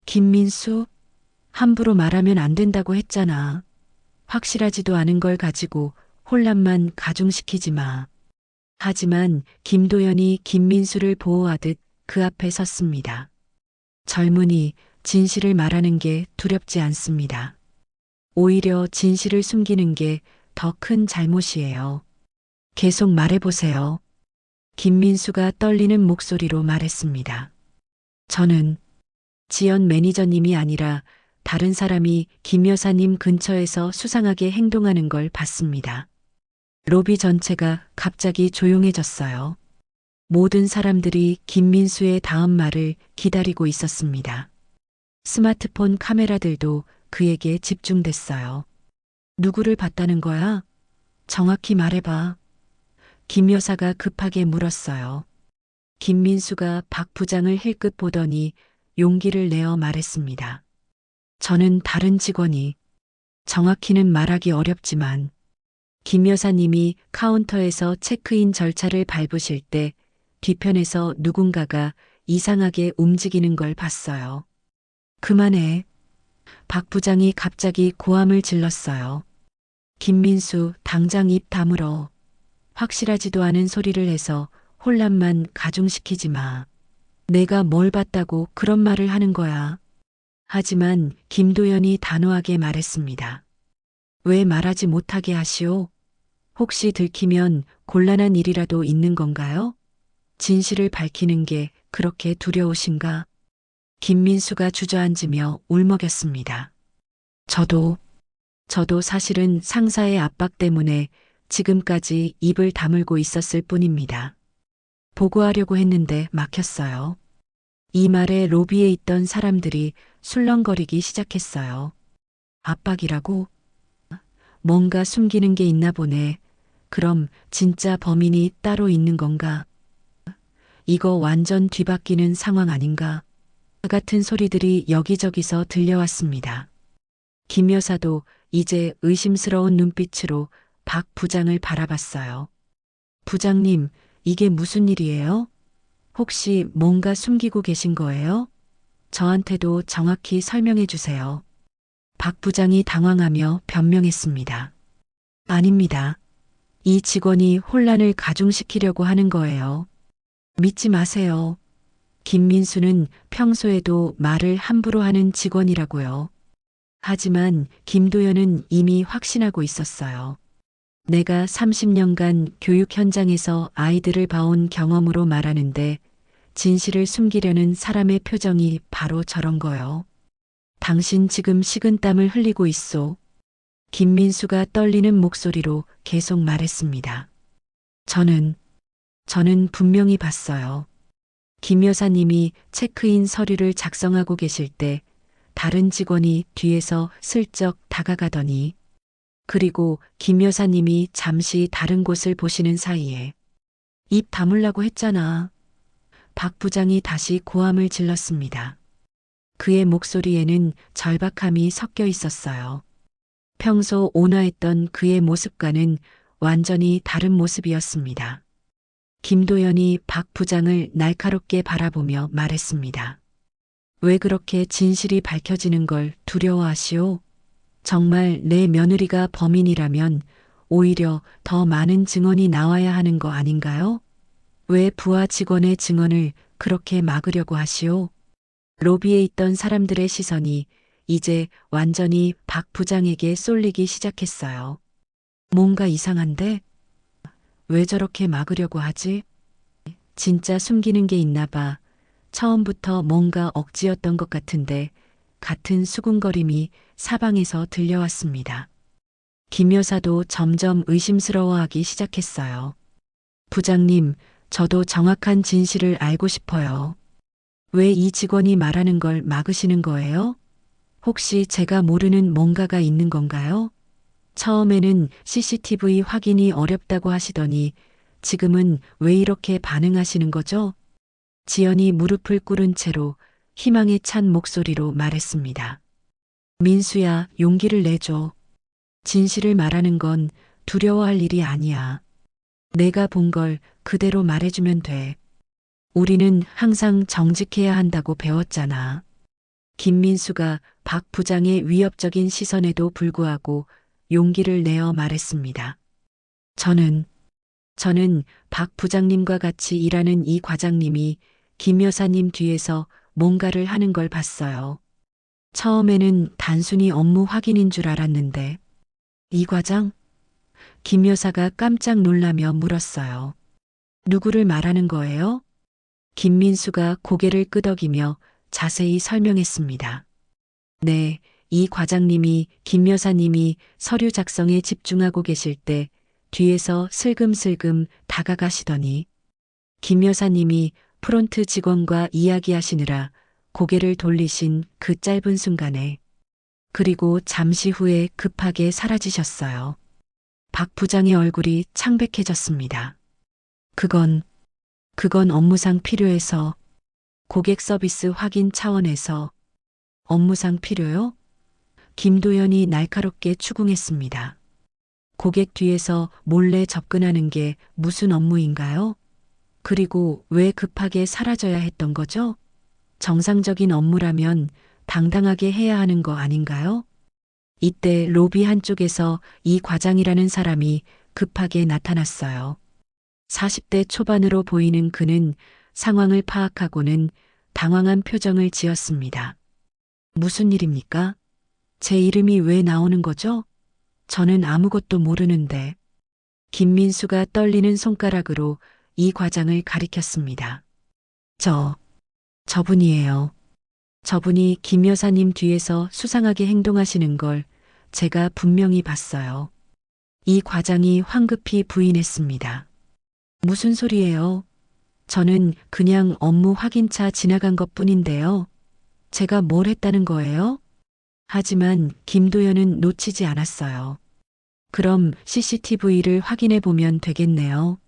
김민수, 함부로 말하면 안 된다고 했잖아. 확실하지도 않은 걸 가지고 혼란만 가중시키지 마. 하지만 김도연이 김민수를 보호하듯 그 앞에 섰습니다. 젊은이, 진실을 말하는 게 두렵지 않습니다. 오히려 진실을 숨기는 게 더 큰 잘못이에요. 계속 말해보세요. 김민수가 떨리는 목소리로 말했습니다. 저는 지연 매니저님이 아니라 다른 사람이 김 여사님 근처에서 수상하게 행동하는 걸 봤습니다. 로비 전체가 갑자기 조용해졌어요. 모든 사람들이 김민수의 다음 말을 기다리고 있었습니다. 스마트폰 카메라들도 그에게 집중됐어요. 누구를 봤다는 거야? 정확히 말해봐. 김 여사가 급하게 물었어요. 김민수가 박 부장을 힐끗 보더니 용기를 내어 말했습니다. 저는 다른 직원이, 정확히는 말하기 어렵지만 김 여사님이 카운터에서 체크인 절차를 밟으실 때 뒤편에서 누군가가 이상하게 움직이는 걸 봤어요. 그만해. 박 부장이 갑자기 고함을 질렀어요. 김민수, 당장 입 다물어. 확실하지도 않은 소리를 해서 혼란만 가중시키지 마. 내가 뭘 봤다고 그런 말을 하는 거야. 하지만 김도연이 단호하게 말했습니다. 왜 말하지 못하게 하시오? 혹시 들키면 곤란한 일이라도 있는 건가요? 진실을 밝히는 게 그렇게 두려우신가? 김민수가 주저앉으며 울먹였습니다. 저도 사실은 상사의 압박 때문에 지금까지 입을 다물고 있었을 뿐입니다. 보고하려고 했는데 막혔어요. 이 말에 로비에 있던 사람들이 술렁거리기 시작했어요. 압박이라고? 뭔가 숨기는 게 있나 보네. 그럼 진짜 범인이 따로 있는 건가? 이거 완전 뒤바뀌는 상황 아닌가? 같은 소리들이 여기저기서 들려왔습니다. 김 여사도 이제 의심스러운 눈빛으로 박 부장을 바라봤어요. 부장님, 이게 무슨 일이에요? 혹시 뭔가 숨기고 계신 거예요? 저한테도 정확히 설명해 주세요. 박 부장이 당황하며 변명했습니다. 아닙니다. 이 직원이 혼란을 가중시키려고 하는 거예요. 믿지 마세요. 김민수는 평소에도 말을 함부로 하는 직원이라고요. 하지만 김도연은 이미 확신하고 있었어요. 내가 30년간 교육 현장에서 아이들을 봐온 경험으로 말하는데 진실을 숨기려는 사람의 표정이 바로 저런 거요. 당신 지금 식은땀을 흘리고 있소. 김민수가 떨리는 목소리로 계속 말했습니다. 저는 분명히 봤어요. 김 여사님이 체크인 서류를 작성하고 계실 때 다른 직원이 뒤에서 슬쩍 다가가더니 그리고 김 여사님이 잠시 다른 곳을 보시는 사이에 입 다물라고 했잖아. 박 부장이 다시 고함을 질렀습니다. 그의 목소리에는 절박함이 섞여 있었어요. 평소 온화했던 그의 모습과는 완전히 다른 모습이었습니다. 김도연이 박 부장을 날카롭게 바라보며 말했습니다. 왜 그렇게 진실이 밝혀지는 걸 두려워하시오? 정말 내 며느리가 범인이라면 오히려 더 많은 증언이 나와야 하는 거 아닌가요? 왜 부하 직원의 증언을 그렇게 막으려고 하시오? 로비에 있던 사람들의 시선이 이제 완전히 박 부장에게 쏠리기 시작했어요. 뭔가 이상한데? 왜 저렇게 막으려고 하지? 진짜 숨기는 게 있나 봐. 처음부터 뭔가 억지였던 것 같은데 같은 수군거림이 사방에서 들려왔습니다. 김 여사도 점점 의심스러워하기 시작했어요. 부장님, 저도 정확한 진실을 알고 싶어요. 왜 이 직원이 말하는 걸 막으시는 거예요? 혹시 제가 모르는 뭔가가 있는 건가요? 처음에는 CCTV 확인이 어렵다고 하시더니 지금은 왜 이렇게 반응하시는 거죠? 지연이 무릎을 꿇은 채로 희망에 찬 목소리로 말했습니다. 민수야, 용기를 내줘. 진실을 말하는 건 두려워할 일이 아니야. 내가 본 걸 그대로 말해주면 돼. 우리는 항상 정직해야 한다고 배웠잖아. 김민수가 박 부장의 위협적인 시선에도 불구하고 용기를 내어 말했습니다. 저는 박 부장님과 같이 일하는 이 과장님이 김 여사님 뒤에서 뭔가를 하는 걸 봤어요. 처음에는 단순히 업무 확인인 줄 알았는데, 이 과장? 김 여사가 깜짝 놀라며 물었어요. 누구를 말하는 거예요? 김민수가 고개를 끄덕이며 자세히 설명했습니다. 네, 이 과장님이 김 여사님이 서류 작성에 집중하고 계실 때 뒤에서 슬금슬금 다가가시더니 김 여사님이 프론트 직원과 이야기하시느라 고개를 돌리신 그 짧은 순간에 그리고 잠시 후에 급하게 사라지셨어요. 박 부장의 얼굴이 창백해졌습니다. 그건 업무상 필요해서 고객 서비스 확인 차원에서 업무상 필요요? 김도연이 날카롭게 추궁했습니다. 고객 뒤에서 몰래 접근하는 게 무슨 업무인가요? 그리고 왜 급하게 사라져야 했던 거죠? 정상적인 업무라면 당당하게 해야 하는 거 아닌가요? 이때 로비 한쪽에서 이 과장이라는 사람이 급하게 나타났어요. 40대 초반으로 보이는 그는 상황을 파악하고는 당황한 표정을 지었습니다. 무슨 일입니까? 제 이름이 왜 나오는 거죠? 저는 아무것도 모르는데. 김민수가 떨리는 손가락으로 이 과장을 가리켰습니다. 저분이에요. 저분이 김 여사님 뒤에서 수상하게 행동하시는 걸 제가 분명히 봤어요. 이 과장이 황급히 부인했습니다. 무슨 소리예요? 저는 그냥 업무 확인차 지나간 것 뿐인데요. 제가 뭘 했다는 거예요? 하지만 김도연은 놓치지 않았어요. 그럼 CCTV를 확인해 보면 되겠네요.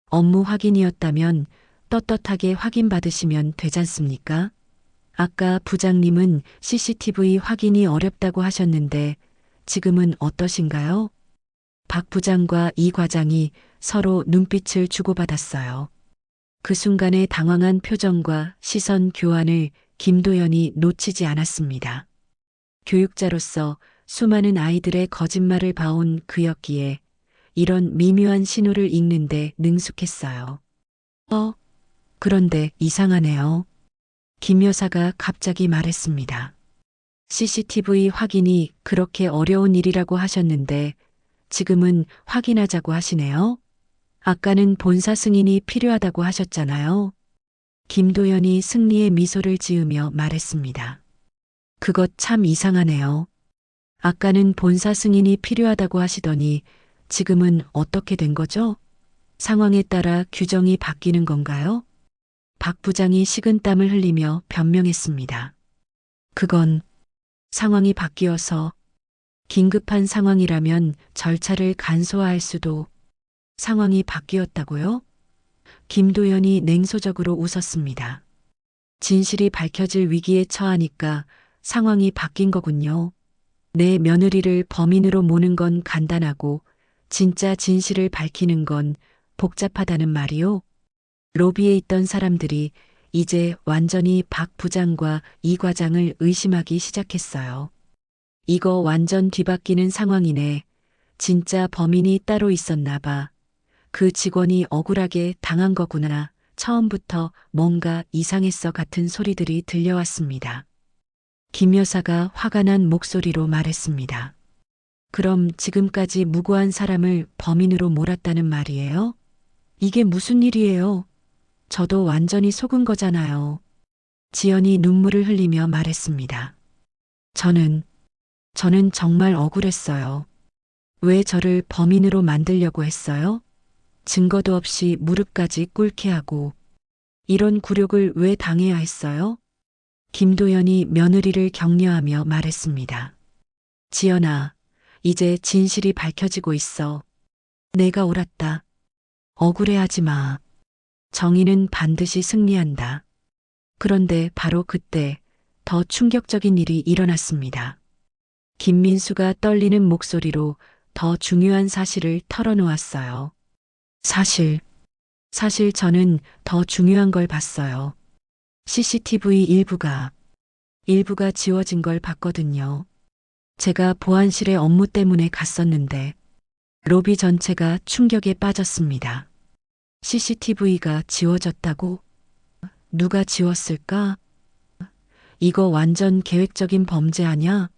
업무 확인이었다면 떳떳하게 확인받으시면 되잖습니까? 아까 부장님은 CCTV 확인이 어렵다고 하셨는데 지금은 어떠신가요? 박 부장과 이 과장이 서로 눈빛을 주고받았어요. 그 순간의 당황한 표정과 시선 교환을 김도연이 놓치지 않았습니다. 교육자로서 수많은 아이들의 거짓말을 봐온 그였기에 이런 미묘한 신호를 읽는데 능숙했어요. 그런데 이상하네요. 김 여사가 갑자기 말했습니다. CCTV 확인이 그렇게 어려운 일이라고 하셨는데 지금은 확인하자고 하시네요. 아까는 본사 승인이 필요하다고 하셨잖아요. 김도연이 승리의 미소를 지으며 말했습니다. 그것 참 이상하네요. 아까는 본사 승인이 필요하다고 하시더니 지금은 어떻게 된 거죠? 상황에 따라 규정이 바뀌는 건가요? 박 부장이 식은땀을 흘리며 변명했습니다. 그건 상황이 바뀌어서 긴급한 상황이라면 절차를 간소화할 수도 상황이 바뀌었다고요? 김도연이 냉소적으로 웃었습니다. 진실이 밝혀질 위기에 처하니까 상황이 바뀐 거군요. 내 며느리를 범인으로 모는 건 간단하고 진짜 진실을 밝히는 건 복잡하다는 말이요. 로비에 있던 사람들이 이제 완전히 박 부장과 이 과장을 의심하기 시작했어요. 이거 완전 뒤바뀌는 상황이네. 진짜 범인이 따로 있었나 봐. 그 직원이 억울하게 당한 거구나. 처음부터 뭔가 이상했어 같은 소리들이 들려왔습니다. 김 여사가 화가 난 목소리로 말했습니다. 그럼 지금까지 무고한 사람을 범인으로 몰았다는 말이에요? 이게 무슨 일이에요? 저도 완전히 속은 거잖아요. 지연이 눈물을 흘리며 말했습니다. 저는 정말 억울했어요. 왜 저를 범인으로 만들려고 했어요? 증거도 없이 무릎까지 꿇게 하고 이런 굴욕을 왜 당해야 했어요? 김도연이 며느리를 격려하며 말했습니다. 지연아, 이제 진실이 밝혀지고 있어. 내가 옳았다. 억울해하지 마. 정의는 반드시 승리한다. 그런데 바로 그때 더 충격적인 일이 일어났습니다. 김민수가 떨리는 목소리로 더 중요한 사실을 털어놓았어요. 사실 저는 더 중요한 걸 봤어요. CCTV 일부가 지워진 걸 봤거든요. 제가 보안실에 업무 때문에 갔었는데 로비 전체가 충격에 빠졌습니다. CCTV가 지워졌다고? 누가 지웠을까? 이거 완전 계획적인 범죄 아냐?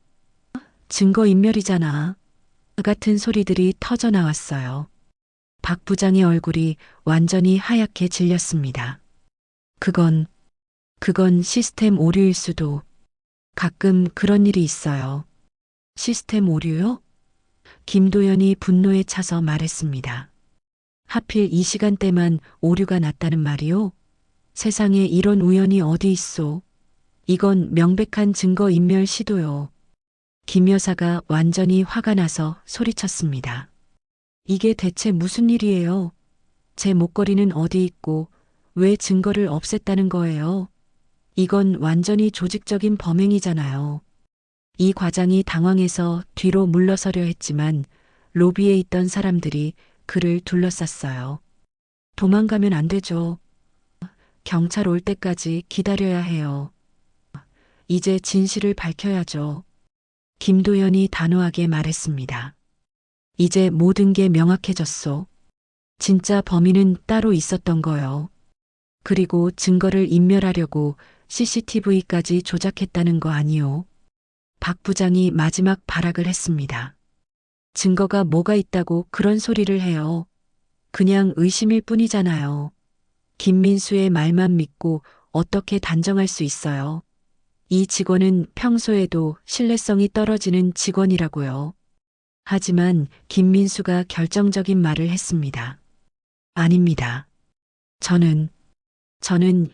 증거인멸이잖아. 같은 소리들이 터져 나왔어요. 박 부장의 얼굴이 완전히 하얗게 질렸습니다. 그건 시스템 오류일 수도. 가끔 그런 일이 있어요. 시스템 오류요? 김도연이 분노에 차서 말했습니다. 하필 이 시간대만 오류가 났다는 말이요? 세상에 이런 우연이 어디 있소? 이건 명백한 증거인멸 시도요. 김 여사가 완전히 화가 나서 소리쳤습니다. 이게 대체 무슨 일이에요? 제 목걸이는 어디 있고 왜 증거를 없앴다는 거예요? 이건 완전히 조직적인 범행이잖아요. 이 과장이 당황해서 뒤로 물러서려 했지만 로비에 있던 사람들이 그를 둘러쌌어요. 도망가면 안 되죠. 경찰 올 때까지 기다려야 해요. 이제 진실을 밝혀야죠. 김도연이 단호하게 말했습니다. 이제 모든 게 명확해졌소. 진짜 범인은 따로 있었던 거요. 그리고 증거를 인멸하려고 CCTV까지 조작했다는 거 아니요. 박 부장이 마지막 발악을 했습니다. 증거가 뭐가 있다고 그런 소리를 해요. 그냥 의심일 뿐이잖아요. 김민수의 말만 믿고 어떻게 단정할 수 있어요. 이 직원은 평소에도 신뢰성이 떨어지는 직원이라고요. 하지만 김민수가 결정적인 말을 했습니다. 아닙니다. 저는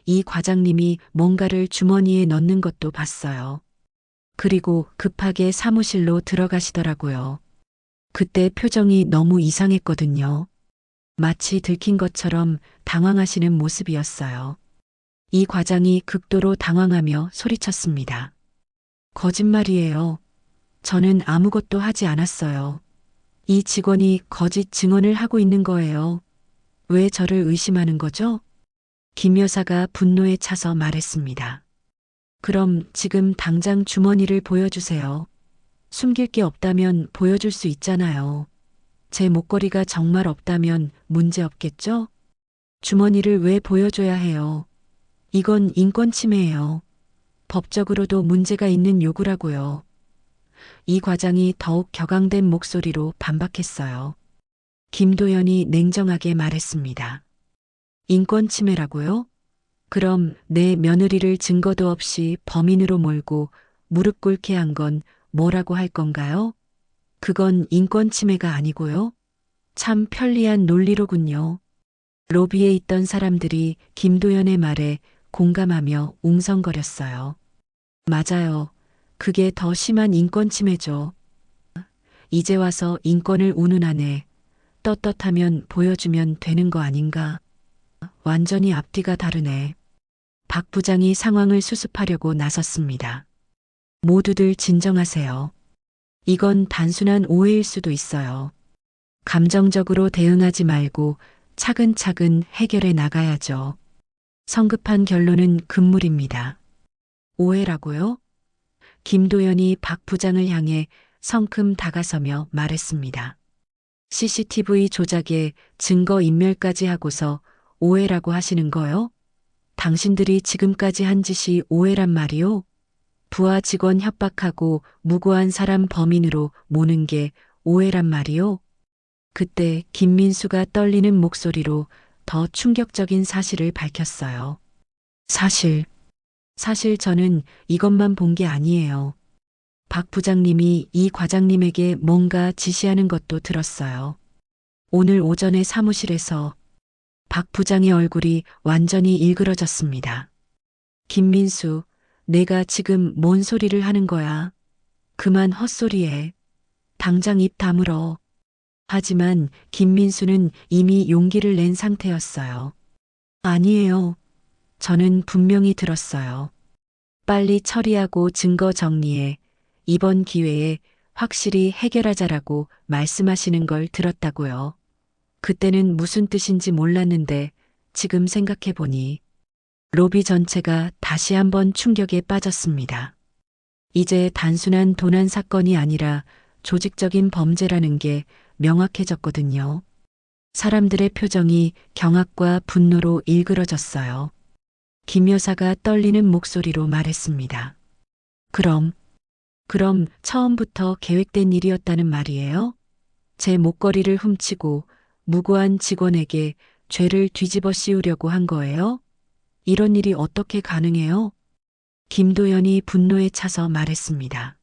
이 과장님이 뭔가를 주머니에 넣는 것도 봤어요. 그리고 급하게 사무실로 들어가시더라고요. 그때 표정이 너무 이상했거든요. 마치 들킨 것처럼 당황하시는 모습이었어요. 이 과장이 극도로 당황하며 소리쳤습니다. 거짓말이에요. 저는 아무것도 하지 않았어요. 이 직원이 거짓 증언을 하고 있는 거예요. 왜 저를 의심하는 거죠? 김 여사가 분노에 차서 말했습니다. 그럼 지금 당장 주머니를 보여주세요. 숨길 게 없다면 보여줄 수 있잖아요. 제 목걸이가 정말 없다면 문제 없겠죠? 주머니를 왜 보여줘야 해요? 이건 인권 침해예요. 법적으로도 문제가 있는 요구라고요. 이 과장이 더욱 격앙된 목소리로 반박했어요. 김도연이 냉정하게 말했습니다. 인권 침해라고요? 그럼 내 며느리를 증거도 없이 범인으로 몰고 무릎 꿇게 한 건 뭐라고 할 건가요? 그건 인권 침해가 아니고요. 참 편리한 논리로군요. 로비에 있던 사람들이 김도연의 말에 공감하며 웅성거렸어요. 맞아요. 그게 더 심한 인권 침해죠. 이제 와서 인권을 운운하네. 떳떳하면 보여주면 되는 거 아닌가? 완전히 앞뒤가 다르네. 박 부장이 상황을 수습하려고 나섰습니다. 모두들 진정하세요. 이건 단순한 오해일 수도 있어요. 감정적으로 대응하지 말고 차근차근 해결해 나가야죠. 성급한 결론은 금물입니다. 오해라고요? 김도연이 박 부장을 향해 성큼 다가서며 말했습니다. CCTV 조작에 증거 인멸까지 하고서 오해라고 하시는 거요? 당신들이 지금까지 한 짓이 오해란 말이요? 부하 직원 협박하고 무고한 사람 범인으로 모는 게 오해란 말이요? 그때 김민수가 떨리는 목소리로 더 충격적인 사실을 밝혔어요. 사실 저는 이것만 본 게 아니에요. 박 부장님이 이 과장님에게 뭔가 지시하는 것도 들었어요. 오늘 오전에 사무실에서 박 부장의 얼굴이 완전히 일그러졌습니다. 김민수, 내가 지금 뭔 소리를 하는 거야? 그만 헛소리해. 당장 입 다물어. 하지만 김민수는 이미 용기를 낸 상태였어요. 아니에요. 저는 분명히 들었어요. 빨리 처리하고 증거 정리해. 이번 기회에 확실히 해결하자라고 말씀하시는 걸 들었다고요. 그때는 무슨 뜻인지 몰랐는데 지금 생각해보니 로비 전체가 다시 한번 충격에 빠졌습니다. 이제 단순한 도난 사건이 아니라 조직적인 범죄라는 게 명확해졌거든요. 사람들의 표정이 경악과 분노로 일그러졌어요. 김 여사가 떨리는 목소리로 말했습니다. 그럼 처음부터 계획된 일이었다는 말이에요? 제 목걸이를 훔치고 무고한 직원에게 죄를 뒤집어 씌우려고 한 거예요? 이런 일이 어떻게 가능해요? 김도연이 분노에 차서 말했습니다.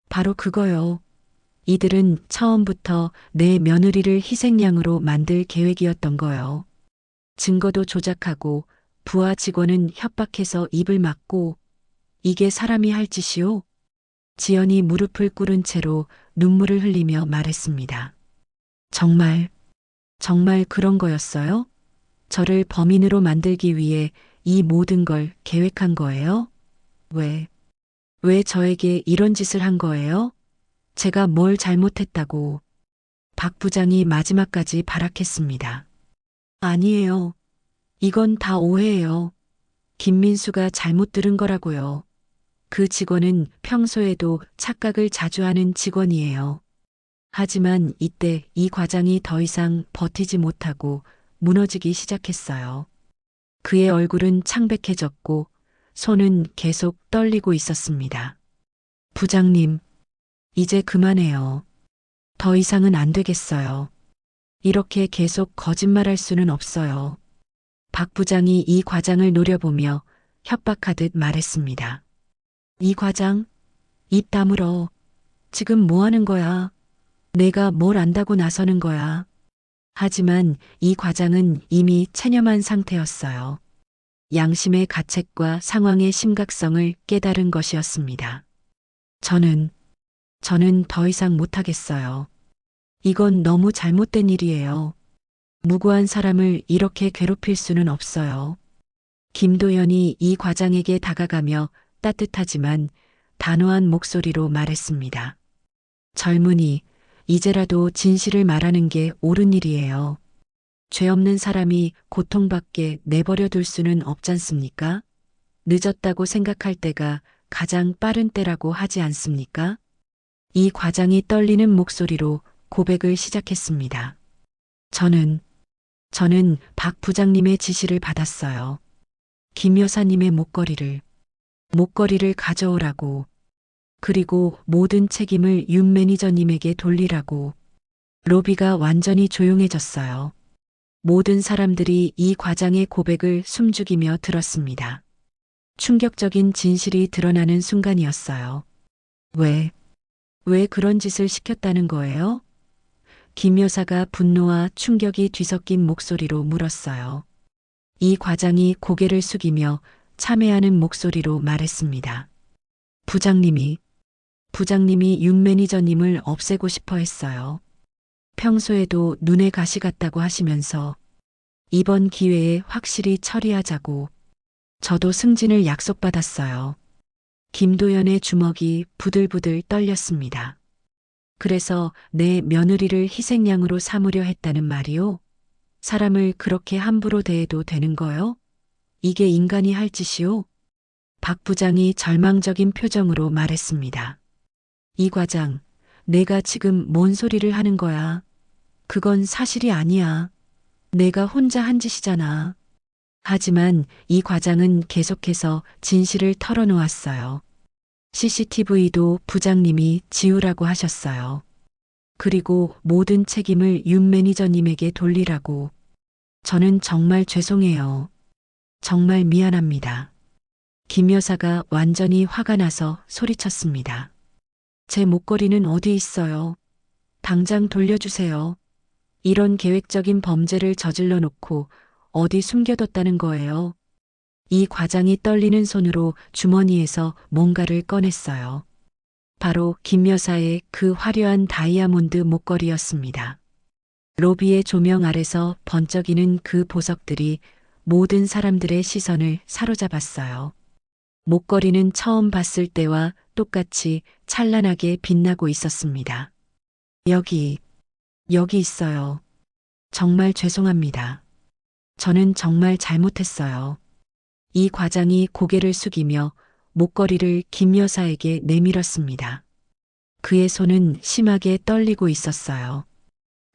바로 그거요. 이들은 처음부터 내 며느리를 희생양으로 만들 계획이었던 거요. 증거도 조작하고 부하 직원은 협박해서 입을 막고 이게 사람이 할 짓이요? 지연이 무릎을 꿇은 채로 눈물을 흘리며 말했습니다. 정말 그런 거였어요? 저를 범인으로 만들기 위해 이 모든 걸 계획한 거예요? 왜 저에게 이런 짓을 한 거예요? 제가 뭘 잘못했다고 박 부장이 마지막까지 발악했습니다. 아니에요. 이건 다 오해예요. 김민수가 잘못 들은 거라고요. 그 직원은 평소에도 착각을 자주 하는 직원이에요. 하지만 이때 이 과장이 더 이상 버티지 못하고 무너지기 시작했어요. 그의 얼굴은 창백해졌고 손은 계속 떨리고 있었습니다. 부장님, 이제 그만해요. 더 이상은 안 되겠어요. 이렇게 계속 거짓말할 수는 없어요. 박 부장이 이 과장을 노려보며 협박하듯 말했습니다. 이 과장, 입 다물어. 지금 뭐 하는 거야? 내가 뭘 안다고 나서는 거야. 하지만 이 과장은 이미 체념한 상태였어요. 양심의 가책과 상황의 심각성을 깨달은 것이었습니다. 저는 더 이상 못하겠어요. 이건 너무 잘못된 일이에요. 무고한 사람을 이렇게 괴롭힐 수는 없어요. 김도연이 이 과장에게 다가가며 따뜻하지만 단호한 목소리로 말했습니다. 젊은이, 이제라도 진실을 말하는 게 옳은 일이에요. 죄 없는 사람이 고통받게 내버려 둘 수는 없잖습니까? 늦었다고 생각할 때가 가장 빠른 때라고 하지 않습니까? 이 과장이 떨리는 목소리로 고백을 시작했습니다. 저는 박 부장님의 지시를 받았어요. 김 여사님의 목걸이를 목걸이를 가져오라고. 그리고 모든 책임을 윤 매니저님에게 돌리라고. 로비가 완전히 조용해졌어요. 모든 사람들이 이 과장의 고백을 숨죽이며 들었습니다. 충격적인 진실이 드러나는 순간이었어요. 왜 그런 짓을 시켰다는 거예요? 김 여사가 분노와 충격이 뒤섞인 목소리로 물었어요. 이 과장이 고개를 숙이며 참회하는 목소리로 말했습니다. 부장님이 윤 매니저님을 없애고 싶어 했어요. 평소에도 눈에 가시 같다고 하시면서 이번 기회에 확실히 처리하자고. 저도 승진을 약속받았어요. 김도연의 주먹이 부들부들 떨렸습니다. 그래서 내 며느리를 희생양으로 삼으려 했다는 말이요? 사람을 그렇게 함부로 대해도 되는 거요? 이게 인간이 할 짓이요? 박 부장이 절망적인 표정으로 말했습니다. 이 과장, 내가 지금 뭔 소리를 하는 거야? 그건 사실이 아니야. 내가 혼자 한 짓이잖아. 하지만 이 과장은 계속해서 진실을 털어놓았어요. CCTV도 부장님이 지우라고 하셨어요. 그리고 모든 책임을 윤 매니저님에게 돌리라고. 저는 정말 죄송해요. 정말 미안합니다. 김 여사가 완전히 화가 나서 소리쳤습니다. 제 목걸이는 어디 있어요? 당장 돌려주세요. 이런 계획적인 범죄를 저질러 놓고 어디 숨겨뒀다는 거예요. 이 과장이 떨리는 손으로 주머니에서 뭔가를 꺼냈어요. 바로 김 여사의 그 화려한 다이아몬드 목걸이였습니다. 로비의 조명 아래서 번쩍이는 그 보석들이 모든 사람들의 시선을 사로잡았어요. 목걸이는 처음 봤을 때와 똑같이 찬란하게 빛나고 있었습니다. 여기 있어요. 정말 죄송합니다. 저는 정말 잘못했어요. 이 과장이 고개를 숙이며 목걸이를 김 여사에게 내밀었습니다. 그의 손은 심하게 떨리고 있었어요.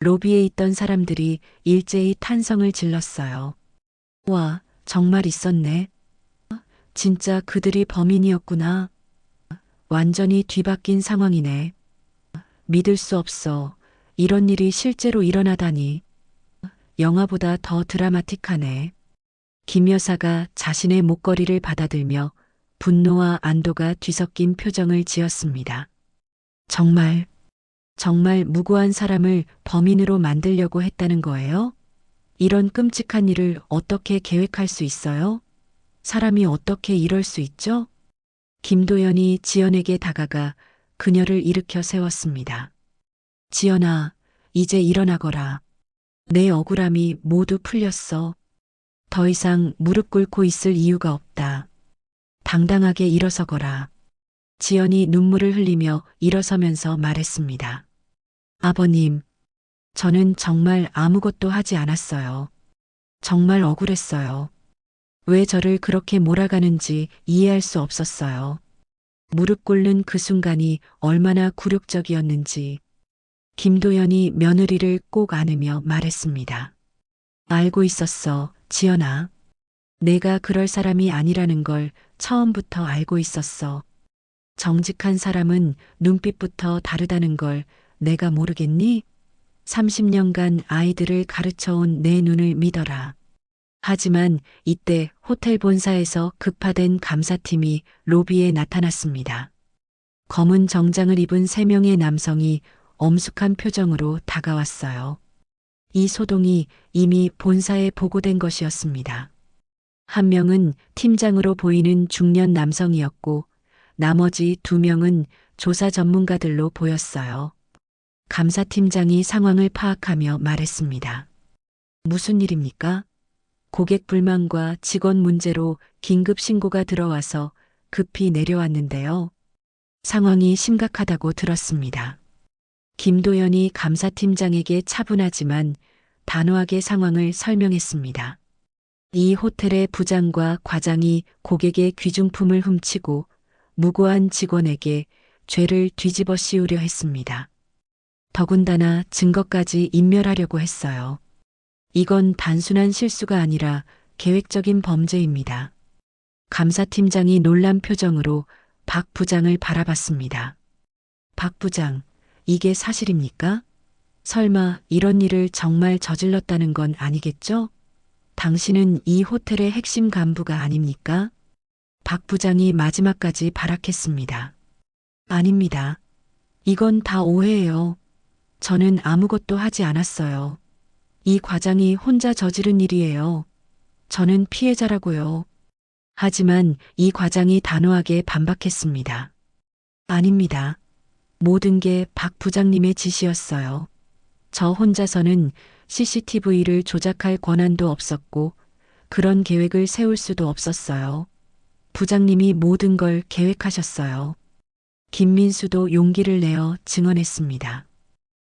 로비에 있던 사람들이 일제히 탄성을 질렀어요. 와, 정말 있었네. 진짜 그들이 범인이었구나. 완전히 뒤바뀐 상황이네. 믿을 수 없어. 이런 일이 실제로 일어나다니. 영화보다 더 드라마틱하네. 김 여사가 자신의 목걸이를 받아들며 분노와 안도가 뒤섞인 표정을 지었습니다. 정말 무고한 사람을 범인으로 만들려고 했다는 거예요? 이런 끔찍한 일을 어떻게 계획할 수 있어요? 사람이 어떻게 이럴 수 있죠? 김도연이 지연에게 다가가 그녀를 일으켜 세웠습니다. 지연아, 이제 일어나거라. 내 억울함이 모두 풀렸어. 더 이상 무릎 꿇고 있을 이유가 없다. 당당하게 일어서거라. 지연이 눈물을 흘리며 일어서면서 말했습니다. 아버님, 저는 정말 아무것도 하지 않았어요. 정말 억울했어요. 왜 저를 그렇게 몰아가는지 이해할 수 없었어요. 무릎 꿇는 그 순간이 얼마나 굴욕적이었는지. 김도연이 며느리를 꼭 안으며 말했습니다. 알고 있었어, 지연아. 내가 그럴 사람이 아니라는 걸 처음부터 알고 있었어. 정직한 사람은 눈빛부터 다르다는 걸 내가 모르겠니? 30년간 아이들을 가르쳐온 내 눈을 믿어라. 하지만 이때 호텔 본사에서 급파된 감사팀이 로비에 나타났습니다. 검은 정장을 입은 3명의 남성이 엄숙한 표정으로 다가왔어요. 이 소동이 이미 본사에 보고된 것이었습니다. 한 명은 팀장으로 보이는 중년 남성이었고 나머지 2명은 조사 전문가들로 보였어요. 감사팀장이 상황을 파악하며 말했습니다. 무슨 일입니까? 고객 불만과 직원 문제로 긴급 신고가 들어와서 급히 내려왔는데요. 상황이 심각하다고 들었습니다. 김도연이 감사팀장에게 차분하지만 단호하게 상황을 설명했습니다. 이 호텔의 부장과 과장이 고객의 귀중품을 훔치고 무고한 직원에게 죄를 뒤집어 씌우려 했습니다. 더군다나 증거까지 인멸하려고 했어요. 이건 단순한 실수가 아니라 계획적인 범죄입니다. 감사팀장이 놀란 표정으로 박 부장을 바라봤습니다. 박 부장, 이게 사실입니까? 설마 이런 일을 정말 저질렀다는 건 아니겠죠? 당신은 이 호텔의 핵심 간부가 아닙니까? 박 부장이 마지막까지 발악했습니다. 아닙니다. 이건 다 오해예요. 저는 아무것도 하지 않았어요. 이 과장이 혼자 저지른 일이에요. 저는 피해자라고요. 하지만 이 과장이 단호하게 반박했습니다. 아닙니다. 모든 게 박 부장님의 지시였어요. 저 혼자서는 CCTV를 조작할 권한도 없었고 그런 계획을 세울 수도 없었어요. 부장님이 모든 걸 계획하셨어요. 김민수도 용기를 내어 증언했습니다.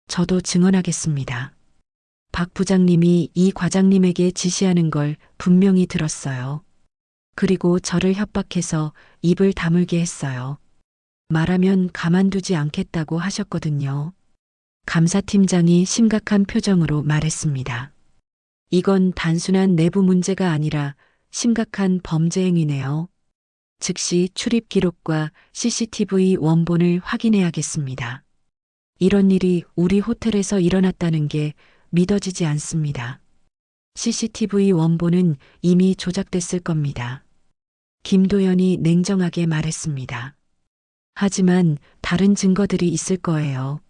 저도 증언하겠습니다. 박 부장님이 이 과장님에게 지시하는 걸 분명히 들었어요. 그리고 저를 협박해서 입을 다물게 했어요. 말하면 가만두지 않겠다고 하셨거든요. 감사팀장이 심각한 표정으로 말했습니다. 이건 단순한 내부 문제가 아니라 심각한 범죄 행위네요. 즉시 출입 기록과 CCTV 원본을 확인해야겠습니다. 이런 일이 우리 호텔에서 일어났다는 게 믿어지지 않습니다. CCTV 원본은 이미 조작됐을 겁니다. 김도연이 냉정하게 말했습니다. 하지만 다른 증거들이 있을 거예요.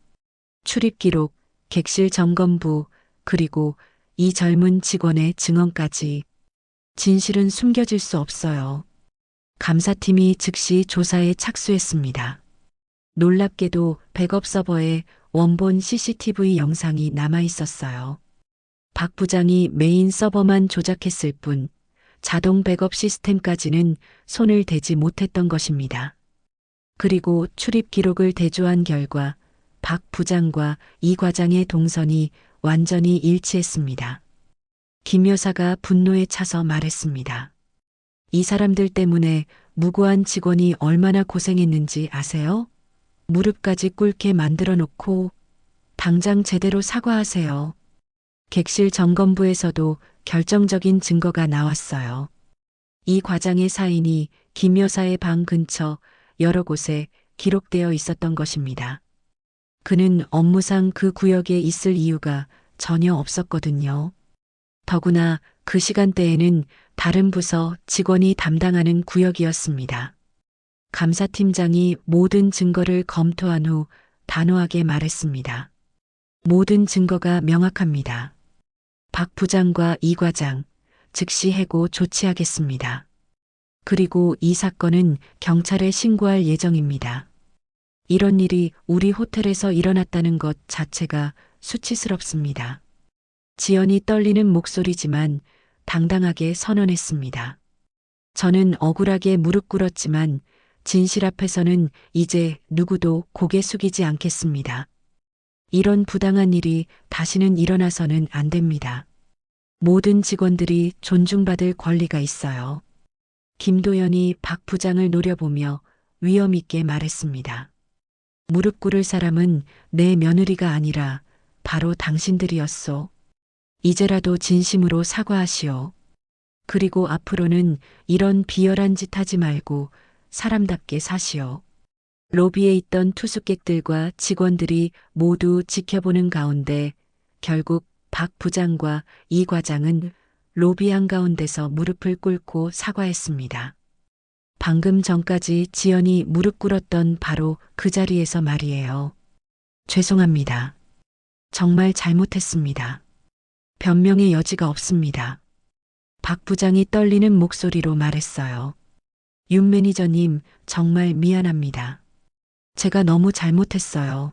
출입 기록, 객실 점검부, 그리고 이 젊은 직원의 증언까지. 진실은 숨겨질 수 없어요. 감사팀이 즉시 조사에 착수했습니다. 놀랍게도 백업 서버에 원본 CCTV 영상이 남아 있었어요. 박 부장이 메인 서버만 조작했을 뿐 자동 백업 시스템까지는 손을 대지 못했던 것입니다. 그리고 출입 기록을 대조한 결과 박 부장과 이 과장의 동선이 완전히 일치했습니다. 김 여사가 분노에 차서 말했습니다. 이 사람들 때문에 무고한 직원이 얼마나 고생했는지 아세요? 무릎까지 꿇게 만들어 놓고 당장 제대로 사과하세요. 객실 점검부에서도 결정적인 증거가 나왔어요. 이 과장의 사인이 김 여사의 방 근처 여러 곳에 기록되어 있었던 것입니다. 그는 업무상 그 구역에 있을 이유가 전혀 없었거든요. 더구나 그 시간대에는 다른 부서 직원이 담당하는 구역이었습니다. 감사팀장이 모든 증거를 검토한 후 단호하게 말했습니다. 모든 증거가 명확합니다. 박 부장과 이 과장, 즉시 해고 조치하겠습니다. 그리고 이 사건은 경찰에 신고할 예정입니다. 이런 일이 우리 호텔에서 일어났다는 것 자체가 수치스럽습니다. 지연이 떨리는 목소리지만 당당하게 선언했습니다. 저는 억울하게 무릎 꿇었지만 진실 앞에서는 이제 누구도 고개 숙이지 않겠습니다. 이런 부당한 일이 다시는 일어나서는 안 됩니다. 모든 직원들이 존중받을 권리가 있어요. 김도연이 박 부장을 노려보며 위엄 있게 말했습니다. 무릎 꿇을 사람은 내 며느리가 아니라 바로 당신들이었소. 이제라도 진심으로 사과하시오. 그리고 앞으로는 이런 비열한 짓 하지 말고 사람답게 사시오. 로비에 있던 투숙객들과 직원들이 모두 지켜보는 가운데 결국 박 부장과 이 과장은 로비 한가운데서 무릎을 꿇고 사과했습니다. 방금 전까지 지연이 무릎 꿇었던 바로 그 자리에서 말이에요. 죄송합니다. 정말 잘못했습니다. 변명의 여지가 없습니다. 박 부장이 떨리는 목소리로 말했어요. 윤 매니저님, 정말 미안합니다. 제가 너무 잘못했어요.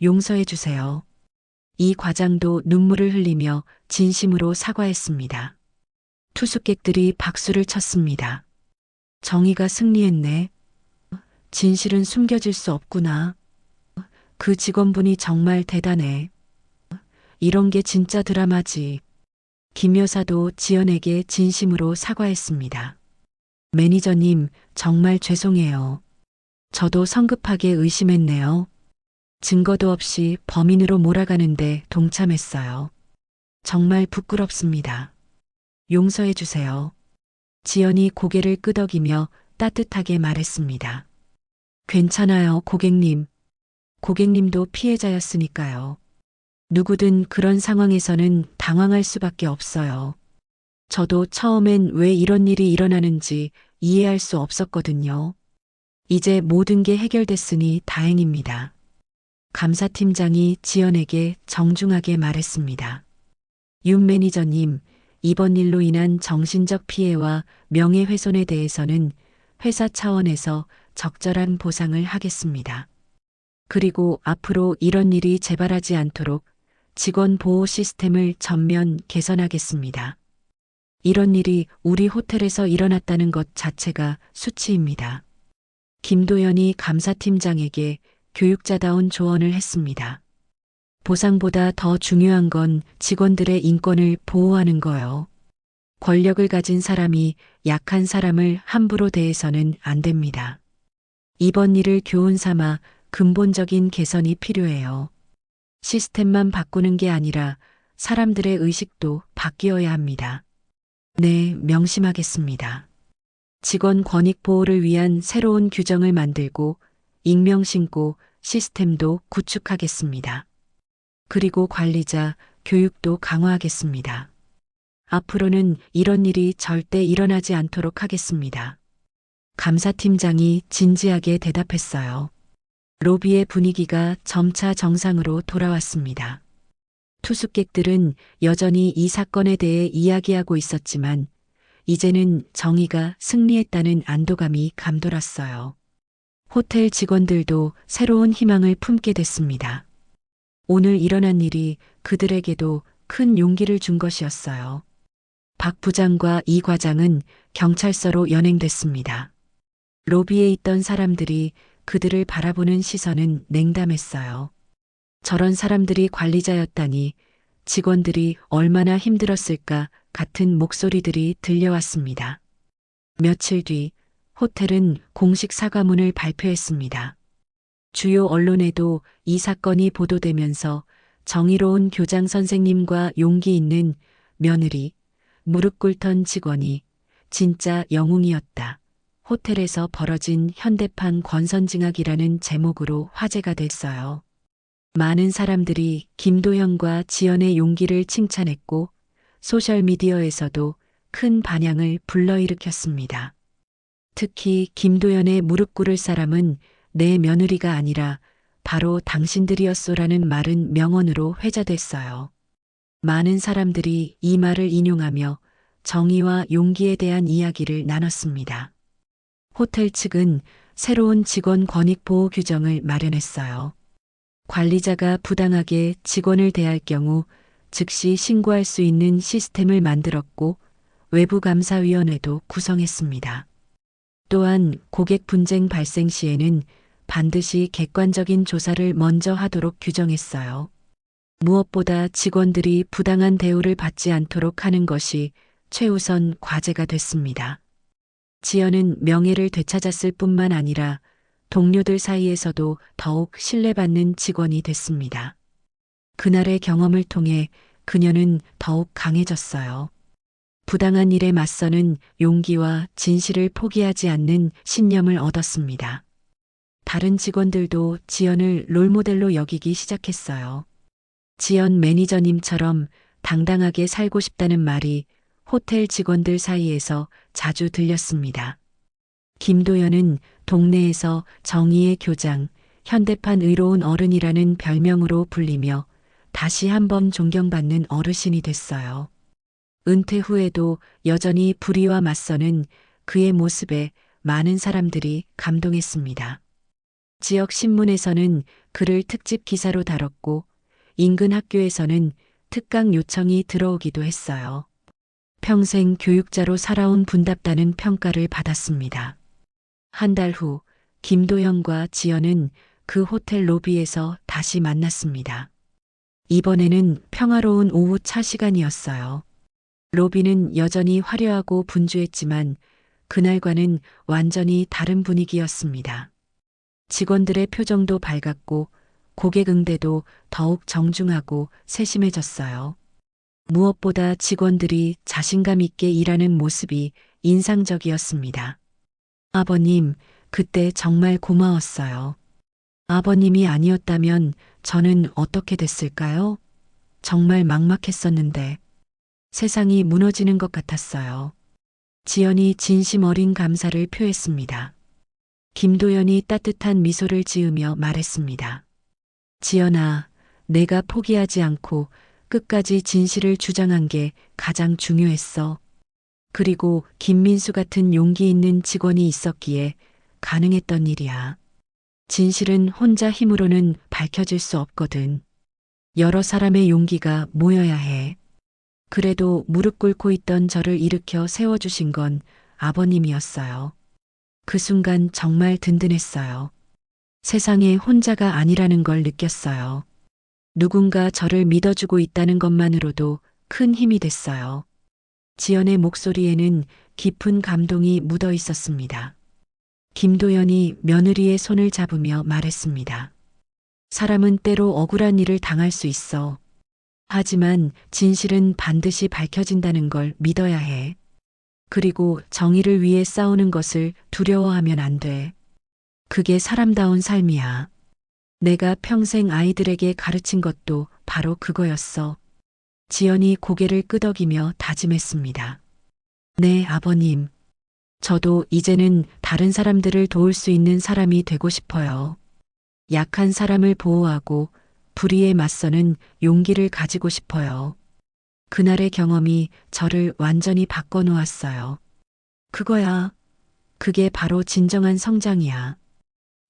용서해 주세요. 이 과장도 눈물을 흘리며 진심으로 사과했습니다. 투숙객들이 박수를 쳤습니다. 정의가 승리했네. 진실은 숨겨질 수 없구나. 그 직원분이 정말 대단해. 이런 게 진짜 드라마지. 김 여사도 지연에게 진심으로 사과했습니다. 매니저님, 정말 죄송해요. 저도 성급하게 의심했네요. 증거도 없이 범인으로 몰아가는데 동참했어요. 정말 부끄럽습니다. 용서해 주세요. 지연이 고개를 끄덕이며 따뜻하게 말했습니다. 괜찮아요, 고객님. 고객님도 피해자였으니까요. 누구든 그런 상황에서는 당황할 수밖에 없어요. 저도 처음엔 왜 이런 일이 일어나는지 이해할 수 없었거든요. 이제 모든 게 해결됐으니 다행입니다. 감사팀장이 지연에게 정중하게 말했습니다. 윤 매니저님, 이번 일로 인한 정신적 피해와 명예훼손에 대해서는 회사 차원에서 적절한 보상을 하겠습니다. 그리고 앞으로 이런 일이 재발하지 않도록 직원 보호 시스템을 전면 개선하겠습니다. 이런 일이 우리 호텔에서 일어났다는 것 자체가 수치입니다. 김도연이 감사팀장에게 교육자다운 조언을 했습니다. 보상보다 더 중요한 건 직원들의 인권을 보호하는 거요. 권력을 가진 사람이 약한 사람을 함부로 대해서는 안 됩니다. 이번 일을 교훈 삼아 근본적인 개선이 필요해요. 시스템만 바꾸는 게 아니라 사람들의 의식도 바뀌어야 합니다. 네, 명심하겠습니다. 직원 권익 보호를 위한 새로운 규정을 만들고 익명신고 시스템도 구축하겠습니다. 그리고 관리자 교육도 강화하겠습니다. 앞으로는 이런 일이 절대 일어나지 않도록 하겠습니다. 감사팀장이 진지하게 대답했어요. 로비의 분위기가 점차 정상으로 돌아왔습니다. 투숙객들은 여전히 이 사건에 대해 이야기하고 있었지만 이제는 정의가 승리했다는 안도감이 감돌았어요. 호텔 직원들도 새로운 희망을 품게 됐습니다. 오늘 일어난 일이 그들에게도 큰 용기를 준 것이었어요. 박 부장과 이 과장은 경찰서로 연행됐습니다. 로비에 있던 사람들이 그들을 바라보는 시선은 냉담했어요. 저런 사람들이 관리자였다니 직원들이 얼마나 힘들었을까 같은 목소리들이 들려왔습니다. 며칠 뒤 호텔은 공식 사과문을 발표했습니다. 주요 언론에도 이 사건이 보도되면서 정의로운 교장 선생님과 용기 있는 며느리, 무릎 꿇던 직원이 진짜 영웅이었다. 호텔에서 벌어진 현대판 권선징악이라는 제목으로 화제가 됐어요. 많은 사람들이 김도현과 지연의 용기를 칭찬했고 소셜미디어에서도 큰 반향을 불러일으켰습니다. 특히 김도연의 무릎 꿇을 사람은 내 며느리가 아니라 바로 당신들이었소라는 말은 명언으로 회자됐어요. 많은 사람들이 이 말을 인용하며 정의와 용기에 대한 이야기를 나눴습니다. 호텔 측은 새로운 직원 권익 보호 규정을 마련했어요. 관리자가 부당하게 직원을 대할 경우 즉시 신고할 수 있는 시스템을 만들었고 외부감사위원회도 구성했습니다. 또한 고객 분쟁 발생 시에는 반드시 객관적인 조사를 먼저 하도록 규정했어요. 무엇보다 직원들이 부당한 대우를 받지 않도록 하는 것이 최우선 과제가 됐습니다. 지연은 명예를 되찾았을 뿐만 아니라 동료들 사이에서도 더욱 신뢰받는 직원이 됐습니다. 그날의 경험을 통해 그녀는 더욱 강해졌어요. 부당한 일에 맞서는 용기와 진실을 포기하지 않는 신념을 얻었습니다. 다른 직원들도 지연을 롤모델로 여기기 시작했어요. 지연 매니저님처럼 당당하게 살고 싶다는 말이 호텔 직원들 사이에서 자주 들렸습니다. 김도연은 동네에서 정의의 교장, 현대판 의로운 어른이라는 별명으로 불리며 다시 한번 존경받는 어르신이 됐어요. 은퇴 후에도 여전히 불의와 맞서는 그의 모습에 많은 사람들이 감동했습니다. 지역 신문에서는 그를 특집 기사로 다뤘고 인근 학교에서는 특강 요청이 들어오기도 했어요. 평생 교육자로 살아온 분답다는 평가를 받았습니다. 한 달 후 김도현과 지연은 그 호텔 로비에서 다시 만났습니다. 이번에는 평화로운 오후 차 시간이었어요. 로비는 여전히 화려하고 분주했지만 그날과는 완전히 다른 분위기였습니다. 직원들의 표정도 밝았고 고객 응대도 더욱 정중하고 세심해졌어요. 무엇보다 직원들이 자신감 있게 일하는 모습이 인상적이었습니다. 아버님, 그때 정말 고마웠어요. 아버님이 아니었다면 저는 어떻게 됐을까요? 정말 막막했었는데 세상이 무너지는 것 같았어요. 지연이 진심 어린 감사를 표했습니다. 김도연이 따뜻한 미소를 지으며 말했습니다. 지연아, 내가 포기하지 않고 끝까지 진실을 주장한 게 가장 중요했어. 그리고 김민수 같은 용기 있는 직원이 있었기에 가능했던 일이야. 진실은 혼자 힘으로는 밝혀질 수 없거든. 여러 사람의 용기가 모여야 해. 그래도 무릎 꿇고 있던 저를 일으켜 세워주신 건 아버님이었어요. 그 순간 정말 든든했어요. 세상에 혼자가 아니라는 걸 느꼈어요. 누군가 저를 믿어주고 있다는 것만으로도 큰 힘이 됐어요. 지연의 목소리에는 깊은 감동이 묻어 있었습니다. 김도연이 며느리의 손을 잡으며 말했습니다. 사람은 때로 억울한 일을 당할 수 있어. 하지만 진실은 반드시 밝혀진다는 걸 믿어야 해. 그리고 정의를 위해 싸우는 것을 두려워하면 안 돼. 그게 사람다운 삶이야. 내가 평생 아이들에게 가르친 것도 바로 그거였어. 지연이 고개를 끄덕이며 다짐했습니다. 네, 아버님. 저도 이제는 다른 사람들을 도울 수 있는 사람이 되고 싶어요. 약한 사람을 보호하고 불의에 맞서는 용기를 가지고 싶어요. 그날의 경험이 저를 완전히 바꿔놓았어요. 그거야. 그게 바로 진정한 성장이야.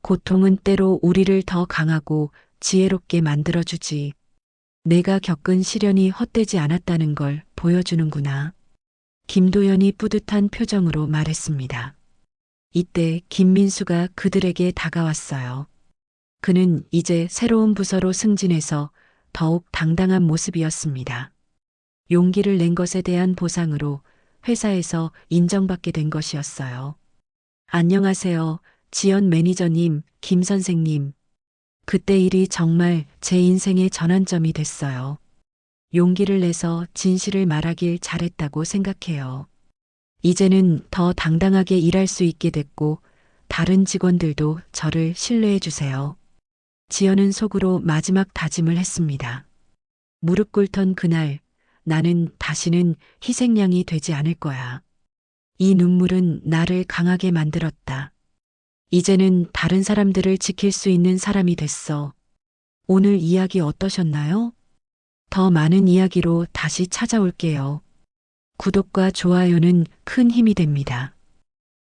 고통은 때로 우리를 더 강하고 지혜롭게 만들어주지. 내가 겪은 시련이 헛되지 않았다는 걸 보여주는구나. 김도연이 뿌듯한 표정으로 말했습니다. 이때 김민수가 그들에게 다가왔어요. 그는 이제 새로운 부서로 승진해서 더욱 당당한 모습이었습니다. 용기를 낸 것에 대한 보상으로 회사에서 인정받게 된 것이었어요. 안녕하세요, 지연 매니저님, 김 선생님. 그때 일이 정말 제 인생의 전환점이 됐어요. 용기를 내서 진실을 말하길 잘했다고 생각해요. 이제는 더 당당하게 일할 수 있게 됐고 다른 직원들도 저를 신뢰해 주세요. 지연은 속으로 마지막 다짐을 했습니다. 무릎 꿇던 그날 나는 다시는 희생양이 되지 않을 거야. 이 눈물은 나를 강하게 만들었다. 이제는 다른 사람들을 지킬 수 있는 사람이 됐어. 오늘 이야기 어떠셨나요? 더 많은 이야기로 다시 찾아올게요. 구독과 좋아요는 큰 힘이 됩니다.